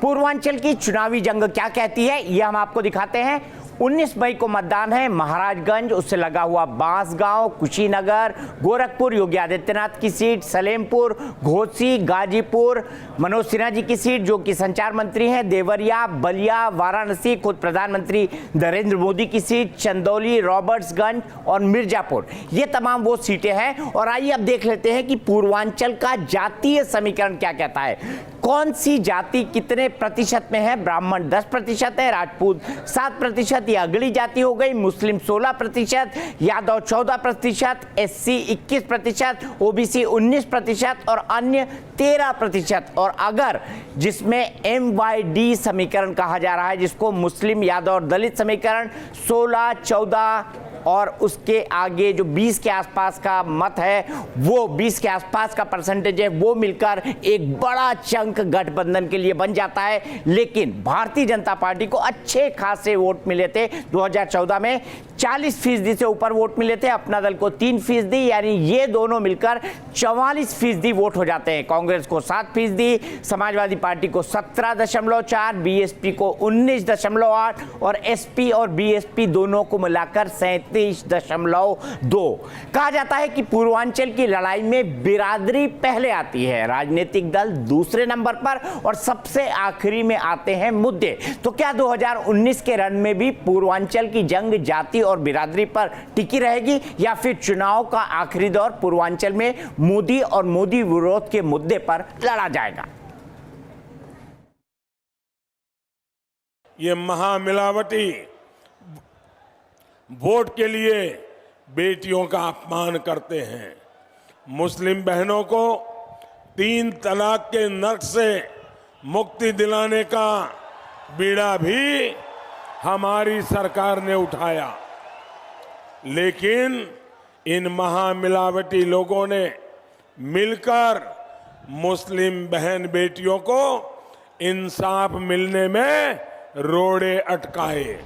पूर्वांचल की चुनावी जंग क्या कहती है यह हम आपको दिखाते हैं। 19 मई को मतदान है। महाराजगंज, उससे लगा हुआ बांसगांव, कुशीनगर, गोरखपुर योगी आदित्यनाथ की सीट, सलेमपुर, घोसी, गाजीपुर मनोज सिन्हा जी की सीट जो कि संचार मंत्री हैं, देवरिया, बलिया, वाराणसी खुद प्रधानमंत्री नरेंद्र मोदी की सीट, चंदौली, रॉबर्ट्सगंज और मिर्जापुर, ये तमाम वो सीटें हैं। और आइए अब देख लेते हैं कि पूर्वांचल का जातीय समीकरण क्या कहता है। कौन सी जाति कितने प्रतिशत में है? ब्राह्मण 10% है, राजपूत 7%, ये अगली जाति हो गई, मुस्लिम 16%, यादव 14%, SC 21%, OBC 19% और अन्य 13%। और अगर जिसमें MYD समीकरण कहा जा रहा है, जिसको मुस्लिम यादव और दलित समीकरण 16, 14 और उसके आगे जो 20 के आसपास का मत है, वो 20 के आसपास का परसेंटेज है, वो मिलकर एक बड़ा चंक गठबंधन के लिए बन जाता है। लेकिन भारतीय जनता पार्टी को अच्छे खासे वोट मिले थे 2014 में, 40% से ऊपर वोट मिले थे। अपना दल को 3%, यानी ये दोनों मिलकर 44% वोट हो जाते हैं। कांग्रेस को 7%, समाजवादी पार्टी को 17.4, BSP को 19.8 और SP और BSP दोनों को मिलाकर 37.2। कहा जाता है कि पूर्वांचल की लड़ाई में बिरादरी पहले आती है, राजनीतिक दल दूसरे नंबर पर और सबसे आखिरी में आते हैं मुद्दे। तो क्या 2019 के रण में भी पूर्वांचल की जंग जाति और बिरादरी पर टिकी रहेगी या फिर चुनाव का आखिरी दौर पूर्वांचल में मोदी और मोदी विरोध के मुद्दे पर लड़ा जाएगा? ये महामिलावटी वोट के लिए बेटियों का अपमान करते हैं। मुस्लिम बहनों को 3 तलाक के नर्क से मुक्ति दिलाने का बीड़ा भी हमारी सरकार ने उठाया, लेकिन इन महामिलावटी लोगों ने मिलकर मुस्लिम बहन बेटियों को इंसाफ मिलने में रोड़े अटकाए।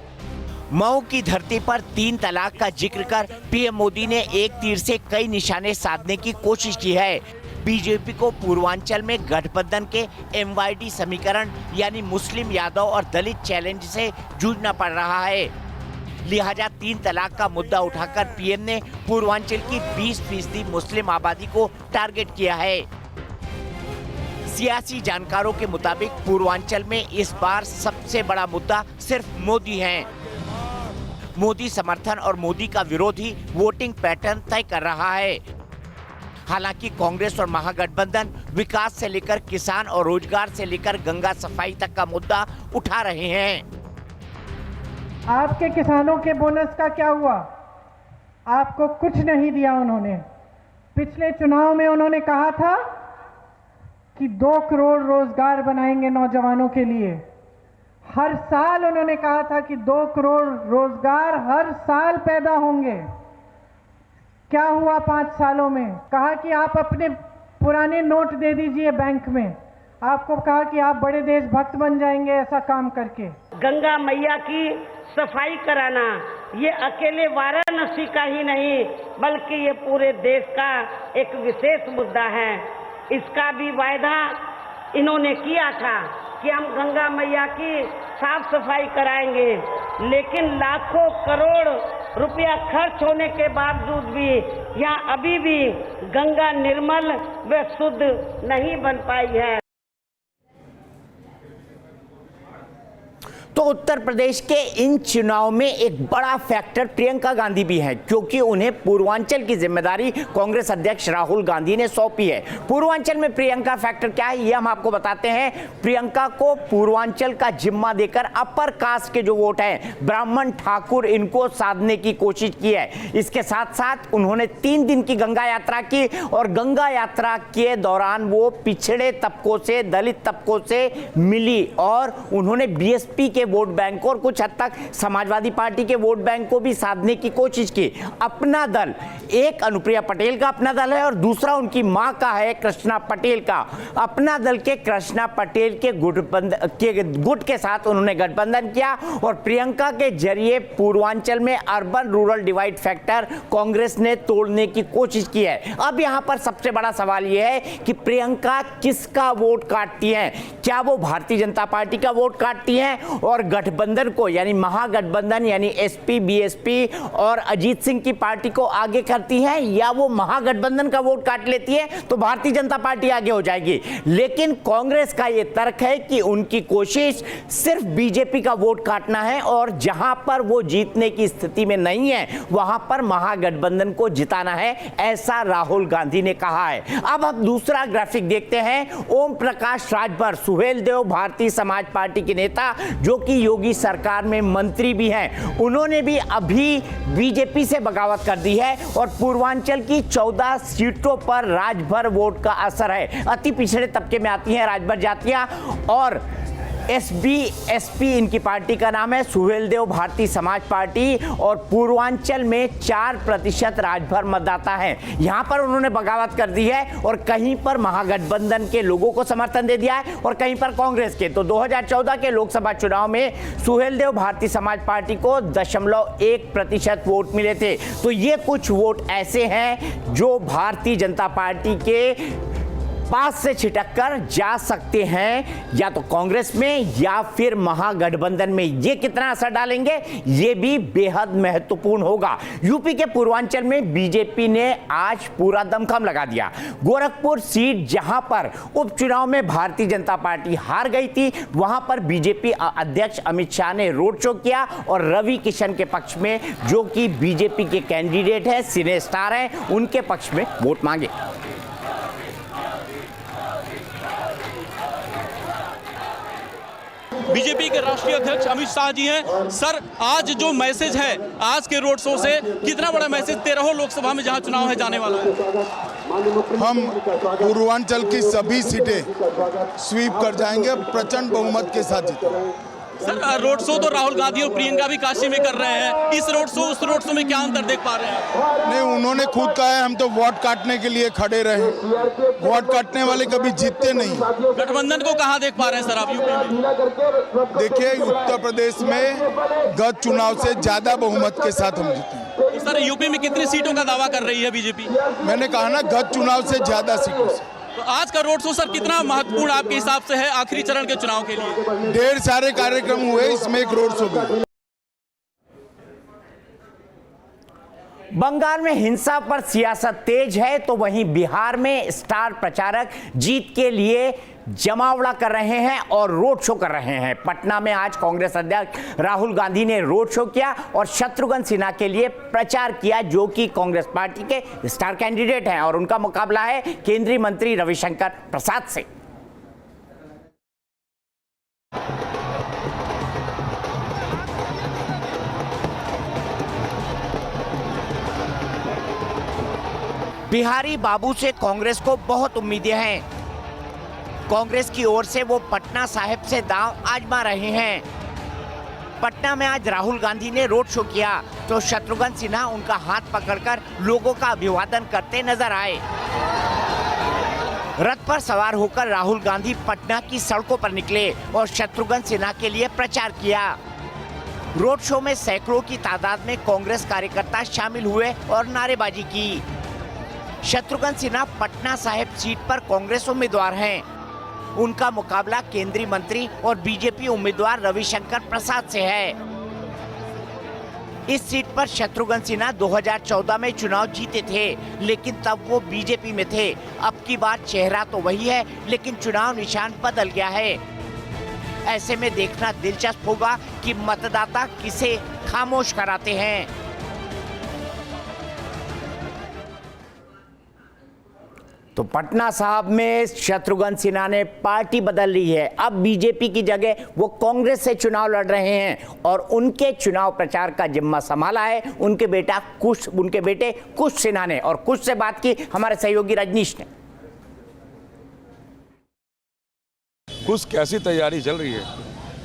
मऊ की धरती पर 3 तलाक का जिक्र कर पीएम मोदी ने एक तीर से कई निशाने साधने की कोशिश की है। बीजेपी को पूर्वांचल में गठबंधन के MYD समीकरण यानी मुस्लिम यादव और दलित चैलेंज से जूझना पड़ रहा है। लिहाजा 3 तलाक का मुद्दा उठाकर पीएम ने पूर्वांचल की 20% मुस्लिम आबादी को टारगेट किया है। सियासी जानकारों के मुताबिक पूर्वांचल में इस बार सबसे बड़ा मुद्दा सिर्फ मोदी है। मोदी समर्थन और मोदी का विरोध ही वोटिंग पैटर्न तय कर रहा है। हालांकि कांग्रेस और महागठबंधन विकास से लेकर किसान और रोजगार से लेकर गंगा सफाई तक का मुद्दा उठा रहे हैं। आपके किसानों के बोनस का क्या हुआ? आपको कुछ नहीं दिया उन्होंने। पिछले चुनाव में उन्होंने कहा था कि 2 करोड़ रोजगार बनाएंगे नौजवानों के लिए। हर साल उन्होंने कहा था कि 2 करोड़ रोजगार हर साल पैदा होंगे। क्या हुआ 5 सालों में? कहा कि आप अपने पुराने नोट दे दीजिए बैंक में। आपको कहा कि आप बड़े देशभक्त बन जाएंगे ऐसा काम करके। गंगा मैया की सफाई कराना ये अकेले वाराणसी का ही नहीं बल्कि ये पूरे देश का एक विशेष मुद्दा है। इसका भी वायदा इन्होंने किया था कि हम गंगा मैया की साफ सफाई कराएंगे, लेकिन लाखों करोड़ रुपया खर्च होने के बावजूद भी यहाँ अभी भी गंगा निर्मल व शुद्ध नहीं बन पाई है। तो उत्तर प्रदेश के इन चुनाव में एक बड़ा फैक्टर प्रियंका गांधी भी है, क्योंकि उन्हें पूर्वांचल की जिम्मेदारी कांग्रेस अध्यक्ष राहुल गांधी ने सौंपी है। पूर्वांचल में प्रियंका फैक्टर क्या है ये हम आपको बताते हैं। प्रियंका को पूर्वांचल का जिम्मा देकर अपर कास्ट के जो वोट हैं, ब्राह्मण ठाकुर, इनको साधने की कोशिश की है। इसके साथ साथ उन्होंने 3 दिन की गंगा यात्रा की और गंगा यात्रा के दौरान वो पिछड़े तबकों से, दलित तबकों से मिली और उन्होंने बीएसपी के वोट बैंक और कुछ हद तक समाजवादी पार्टी के वोट बैंक को भी साधने की कोशिश की। अपना दल, एक अनुप्रिया पटेल का अपना दल है और दूसरा उनकी मां का है कृष्णा पटेल का। अपना दल के कृष्णा पटेल के गुट के साथ उन्होंने गठबंधन किया और प्रियंका के जरिए पूर्वांचल में urban rural divide factor Congress ने तोड़ने की कोशिश की है। अब यहां पर सबसे बड़ा सवाल यह है कि प्रियंका किसका वोट काटती हैं? क्या वो भारतीय जनता पार्टी का वोट काटती हैं और गठबंधन को, यानी महागठबंधन यानी एसपी, बीएसपी और अजीत सिंह की पार्टी को आगे करती है, या वो महागठबंधन का वोट काट लेती है तो भारतीय जनता पार्टी आगे हो जाएगी? लेकिन कांग्रेस का यह तर्क है कि उनकी कोशिश सिर्फ बीजेपी का वोट काटना है और जहां पर वो जीतने की स्थिति में नहीं है वहां पर महागठबंधन को जिताना है, ऐसा राहुल गांधी ने कहा है। अब हम दूसरा ग्राफिक देखते हैं। ओम प्रकाश राजभर, सुहेलदेव भारतीय समाज पार्टी के नेता जो कि योगी सरकार में मंत्री भी हैं, उन्होंने भी अभी बीजेपी से बगावत कर दी है और पूर्वांचल की 14 सीटों पर राजभर वोट का असर है। अति पिछड़े तबके में आती हैं राजभर जातियां और एसपी इनकी पार्टी का नाम है, सुहेलदेव भारतीय समाज पार्टी, और पूर्वांचल में 4% राजभर मतदाता हैं। यहां पर उन्होंने बगावत कर दी है और कहीं पर महागठबंधन के लोगों को समर्थन दे दिया है और कहीं पर कांग्रेस के। तो 2014 के लोकसभा चुनाव में सुहेलदेव भारतीय समाज पार्टी को 0.1% वोट मिले थे। तो ये कुछ वोट ऐसे हैं जो भारतीय जनता पार्टी के पास से छिटक कर जा सकते हैं, या तो कांग्रेस में या फिर महागठबंधन में। ये कितना असर डालेंगे ये भी बेहद महत्वपूर्ण होगा। यूपी के पूर्वांचल में बीजेपी ने आज पूरा दमखम लगा दिया। गोरखपुर सीट जहां पर उपचुनाव में भारतीय जनता पार्टी हार गई थी, वहां पर बीजेपी अध्यक्ष अमित शाह ने रोड शो किया और रवि किशन के पक्ष में, जो कि बीजेपी के कैंडिडेट है, सिने स्टार है, उनके पक्ष में वोट मांगे। बीजेपी के राष्ट्रीय अध्यक्ष अमित शाह जी हैं। सर, आज जो मैसेज है आज के रोड शो से, कितना बड़ा मैसेज 13 लोकसभा में जहां चुनाव है जाने वाला है? हम पूर्वांचल की सभी सीटें स्वीप कर जाएंगे, प्रचंड बहुमत के साथ जीतेंगे। सर, रोड शो तो राहुल गांधी और प्रियंका भी काशी में कर रहे हैं, इस रोड शो उस रोड शो में क्या अंतर देख पा रहे हैं? नहीं, उन्होंने खुद कहा है हम तो वोट काटने के लिए खड़े रहे। वोट काटने वाले कभी जीतते नहीं। गठबंधन को कहां देख पा रहे हैं सर आप यूपी में? देखिए, उत्तर प्रदेश में गत चुनाव से ज्यादा बहुमत के साथ हम जीते। तो सर, यूपी में कितनी सीटों का दावा कर रही है बीजेपी? मैंने कहा ना, गत चुनाव से ज्यादा सीटों से। तो आज का रोड शो सर कितना महत्वपूर्ण आपके हिसाब से है आखिरी चरण के चुनाव के लिए? ढेर सारे कार्यक्रम हुए, इसमें एक रोड शो भी। बंगाल में हिंसा पर सियासत तेज है तो वहीं बिहार में स्टार प्रचारक जीत के लिए जमावड़ा कर रहे हैं और रोड शो कर रहे हैं। पटना में आज कांग्रेस अध्यक्ष राहुल गांधी ने रोड शो किया और शत्रुघ्न सिन्हा के लिए प्रचार किया, जो कि कांग्रेस पार्टी के स्टार कैंडिडेट हैं और उनका मुकाबला है केंद्रीय मंत्री रविशंकर प्रसाद से। बिहारी बाबू से कांग्रेस को बहुत उम्मीदें हैं। कांग्रेस की ओर से वो पटना साहिब से दांव आजमा रहे हैं। पटना में आज राहुल गांधी ने रोड शो किया तो शत्रुघ्न सिन्हा उनका हाथ पकड़कर लोगों का अभिवादन करते नजर आए। रथ पर सवार होकर राहुल गांधी पटना की सड़कों पर निकले और शत्रुघ्न सिन्हा के लिए प्रचार किया। रोड शो में सैकड़ों की तादाद में कांग्रेस कार्यकर्ता शामिल हुए और नारेबाजी की। शत्रुघ्न सिन्हा पटना साहिब सीट पर कांग्रेस उम्मीदवार हैं। उनका मुकाबला केंद्रीय मंत्री और बीजेपी उम्मीदवार रविशंकर प्रसाद से है। इस सीट पर शत्रुघ्न सिन्हा 2014 में चुनाव जीते थे, लेकिन तब वो बीजेपी में थे। अब की बार चेहरा तो वही है, लेकिन चुनाव निशान बदल गया है। ऐसे में देखना दिलचस्प होगा कि मतदाता किसे खामोश कराते हैं। तो पटना साहब में शत्रुघ्न सिन्हा ने पार्टी बदल ली है। अब बीजेपी की जगह वो कांग्रेस से चुनाव लड़ रहे हैं और उनके चुनाव प्रचार का जिम्मा संभाला है उनके बेटे कुश सिन्हा ने। और कुश से बात की हमारे सहयोगी रजनीश ने। कुछ कैसी तैयारी चल रही है?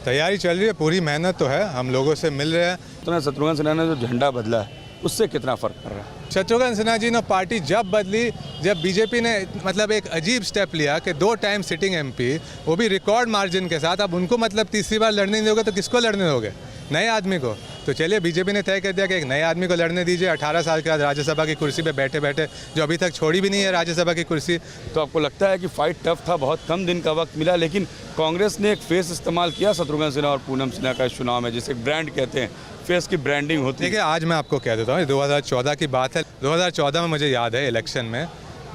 तैयारी चल रही है, पूरी मेहनत तो है, हम लोगों से मिल रहे हैं। तो शत्रुघ्न सिन्हा ने जो झंडा बदला है उससे कितना फर्क पड़ रहा है? शत्रुघ्न सिन्हा जी ने पार्टी जब बदली, जब बीजेपी ने मतलब एक अजीब स्टेप लिया कि 2 टाइम सिटिंग एमपी, वो भी रिकॉर्ड मार्जिन के साथ, अब उनको मतलब तीसरी बार लड़ने नहीं दोगे तो किसको लड़ने दोगे? नए आदमी को। तो चलिए बीजेपी ने तय कर दिया कि एक नए आदमी को लड़ने दीजिए। 18 साल के बाद राज्यसभा की कुर्सी पे बैठे बैठे, जो अभी तक छोड़ी भी नहीं है राज्यसभा की कुर्सी। तो आपको लगता है कि फाइट टफ था, बहुत कम दिन का वक्त मिला, लेकिन कांग्रेस ने एक फेस इस्तेमाल किया शत्रुघ्न सिन्हा और पूनम सिन्हा का चुनाव में, जिसे ब्रांड कहते हैं, फेस की ब्रांडिंग होती है। देखिए आज मैं आपको कह देता हूँ, 2014 की बात है। 2014 में मुझे याद है इलेक्शन में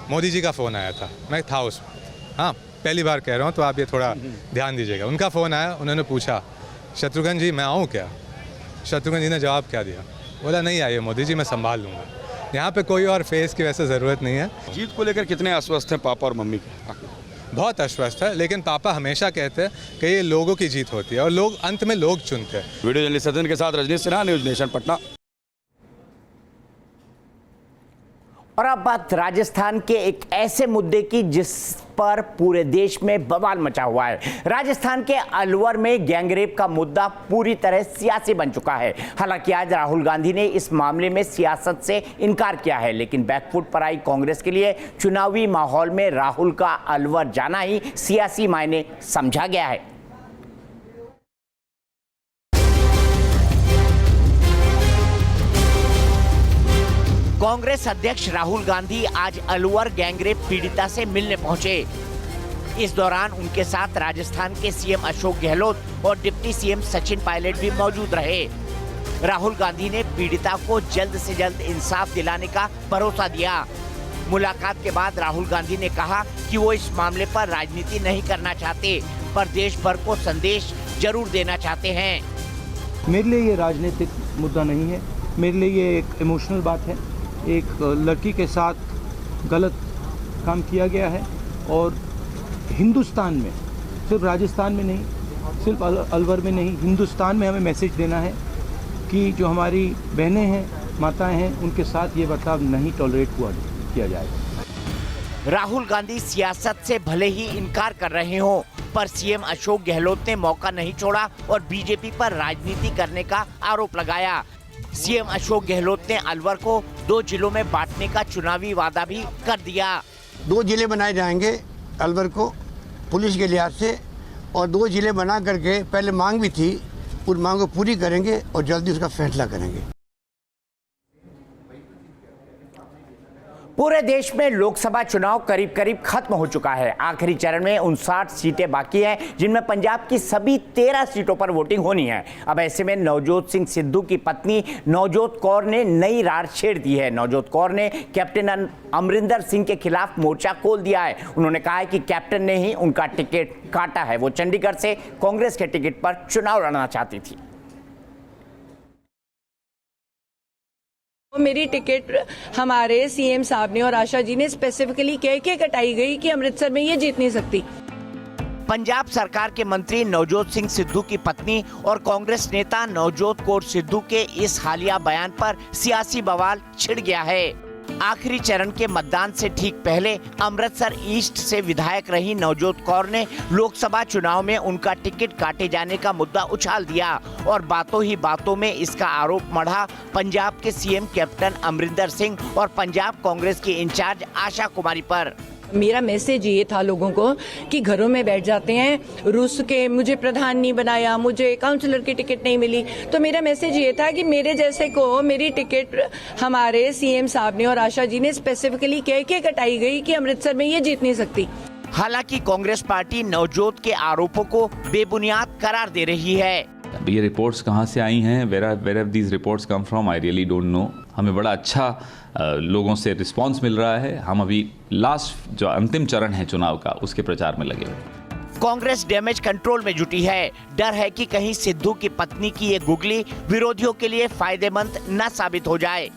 मोदी जी का फ़ोन आया था, मैं था उसमें। हाँ, पहली बार कह रहा हूँ तो आप ये थोड़ा ध्यान दीजिएगा। उनका फ़ोन आया, उन्होंने पूछा शत्रुघ्न जी मैं आऊँ क्या? शत्रुघ्न जी ने जवाब क्या दिया? बोला नहीं आइए मोदी जी, मैं संभाल लूँगा। यहाँ पे कोई और फेस की वैसे ज़रूरत नहीं है। जीत को लेकर कितने आश्वस्त हैं पापा और मम्मी के? बहुत आश्वस्त है, लेकिन पापा हमेशा कहते हैं कि ये लोगों की जीत होती है और लोग अंत में लोग चुनते हैं। वीडियो जर्नलिस्ट सचिन के साथ रजनीश सिन्हा, न्यूज़ नेशन पटना। और अब बात राजस्थान के एक ऐसे मुद्दे की जिस पर पूरे देश में बवाल मचा हुआ है। राजस्थान के अलवर में गैंगरेप का मुद्दा पूरी तरह सियासी बन चुका है। हालांकि आज राहुल गांधी ने इस मामले में सियासत से इनकार किया है, लेकिन बैकफुट पर आई कांग्रेस के लिए चुनावी माहौल में राहुल का अलवर जाना ही सियासी मायने समझा गया है। कांग्रेस अध्यक्ष राहुल गांधी आज अलवर गैंगरेप पीड़िता से मिलने पहुंचे। इस दौरान उनके साथ राजस्थान के सीएम अशोक गहलोत और डिप्टी सीएम सचिन पायलट भी मौजूद रहे। राहुल गांधी ने पीड़िता को जल्द से जल्द इंसाफ दिलाने का भरोसा दिया। मुलाकात के बाद राहुल गांधी ने कहा कि वो इस मामले पर राजनीति नहीं करना चाहते, पर देश भर को संदेश जरूर देना चाहते हैं। मेरे लिए ये राजनीतिक मुद्दा नहीं है, मेरे लिए ये एक इमोशनल बात है। एक लड़की के साथ गलत काम किया गया है और हिंदुस्तान में, सिर्फ राजस्थान में नहीं, सिर्फ अलवर में नहीं, हिंदुस्तान में हमें मैसेज देना है कि जो हमारी बहनें हैं, माताएं हैं, उनके साथ ये बर्ताव नहीं टॉलरेट किया जाएगा। राहुल गांधी सियासत से भले ही इनकार कर रहे हों, पर सीएम अशोक गहलोत ने मौका नहीं छोड़ा और बीजेपी पर राजनीति करने का आरोप लगाया। सीएम अशोक गहलोत ने अलवर को 2 जिलों में बांटने का चुनावी वादा भी कर दिया। 2 जिले बनाए जाएंगे अलवर को पुलिस के लिहाज से, और 2 जिले बना करके पहले मांग भी थी, उस मांग को पूरी करेंगे और जल्दी उसका फैसला करेंगे। पूरे देश में लोकसभा चुनाव करीब करीब खत्म हो चुका है। आखिरी चरण में 59 सीटें बाकी हैं, जिनमें पंजाब की सभी 13 सीटों पर वोटिंग होनी है। अब ऐसे में नवजोत सिंह सिद्धू की पत्नी नवजोत कौर ने नई रार छेड़ दी है। नवजोत कौर ने कैप्टन अमरिंदर सिंह के खिलाफ मोर्चा खोल दिया है। उन्होंने कहा है कि कैप्टन ने ही उनका टिकट काटा है। वो चंडीगढ़ से कांग्रेस के टिकट पर चुनाव लड़ना चाहती थी। मेरी टिकट हमारे सीएम साहब ने और आशा जी ने स्पेसिफिकली कह के कटाई गई कि अमृतसर में ये जीत नहीं सकती। पंजाब सरकार के मंत्री नवजोत सिंह सिद्धू की पत्नी और कांग्रेस नेता नवजोत कौर सिद्धू के इस हालिया बयान पर सियासी बवाल छिड़ गया है। आखिरी चरण के मतदान से ठीक पहले अमृतसर ईस्ट से विधायक रही नवजोत कौर ने लोकसभा चुनाव में उनका टिकट काटे जाने का मुद्दा उछाल दिया और बातों ही बातों में इसका आरोप मढ़ा पंजाब के सीएम कैप्टन अमरिंदर सिंह और पंजाब कांग्रेस की इंचार्ज आशा कुमारी पर। मेरा मैसेज ये था लोगों को कि घरों में बैठ जाते हैं रूस के, मुझे प्रधान नहीं बनाया, मुझे काउंसलर की टिकट नहीं मिली। तो मेरा मैसेज ये था कि मेरे जैसे को मेरी टिकट हमारे सीएम साहब ने और आशा जी ने स्पेसिफिकली कह के कटाई गई कि अमृतसर में ये जीत नहीं सकती। हालांकि कांग्रेस पार्टी नवजोत के आरोपों को बेबुनियाद करार दे रही है। ये रिपोर्ट्स कहाँ से आई हैं, where have these reports come from, I really don't know. हमें बड़ा अच्छा लोगों से रिस्पांस मिल रहा है। हम अभी लास्ट जो अंतिम चरण है चुनाव का, उसके प्रचार में लगे हुए। कांग्रेस डैमेज कंट्रोल में जुटी है। डर है कि कहीं सिद्धू की पत्नी की ये गुगली विरोधियों के लिए फायदेमंद न साबित हो जाए।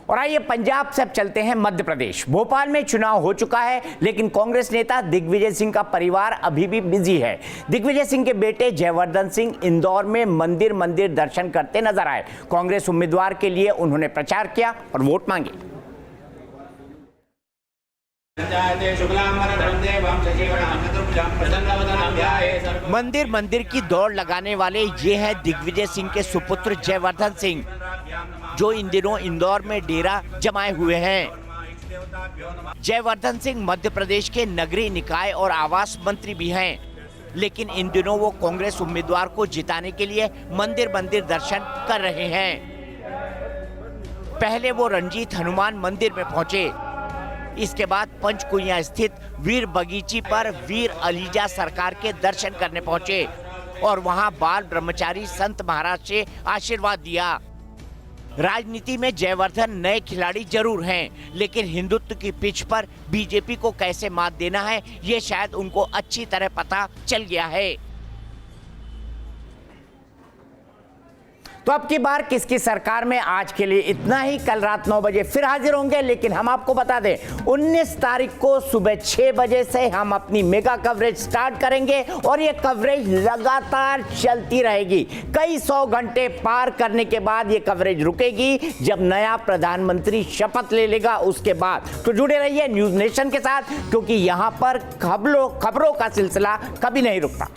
और आइए पंजाब से अब चलते हैं मध्य प्रदेश। भोपाल में चुनाव हो चुका है, लेकिन कांग्रेस नेता दिग्विजय सिंह का परिवार अभी भी बिजी है। दिग्विजय सिंह के बेटे जयवर्धन सिंह इंदौर में मंदिर मंदिर दर्शन करते नजर आए। कांग्रेस उम्मीदवार के लिए उन्होंने प्रचार किया और वोट मांगे। मंदिर मंदिर की दौड़ लगाने वाले ये हैं दिग्विजय सिंह के सुपुत्र जयवर्धन सिंह, जो इन दिनों इंदौर में डेरा जमाए हुए हैं। जयवर्धन सिंह मध्य प्रदेश के नगरीय निकाय और आवास मंत्री भी हैं, लेकिन इन दिनों वो कांग्रेस उम्मीदवार को जिताने के लिए मंदिर मंदिर दर्शन कर रहे हैं। पहले वो रंजीत हनुमान मंदिर में पहुंचे। इसके बाद पंचकुइया स्थित वीर बगीची पर वीर अलीजा सरकार के दर्शन करने पहुंचे और वहां बाल ब्रह्मचारी संत महाराज से आशीर्वाद दिया। राजनीति में जयवर्धन नए खिलाड़ी जरूर हैं, लेकिन हिंदुत्व की पिच पर बीजेपी को कैसे मात देना है, ये शायद उनको अच्छी तरह पता चल गया है। तो अब की बार किसकी सरकार में आज के लिए इतना ही। कल रात 9 बजे फिर हाजिर होंगे, लेकिन हम आपको बता दें 19 तारीख को सुबह 6 बजे से हम अपनी मेगा कवरेज स्टार्ट करेंगे और ये कवरेज लगातार चलती रहेगी। कई 100 घंटे पार करने के बाद ये कवरेज रुकेगी, जब नया प्रधानमंत्री शपथ ले लेगा उसके बाद। तो जुड़े रहिए न्यूज नेशन के साथ, क्योंकि यहाँ पर खबरों का सिलसिला कभी नहीं रुकता।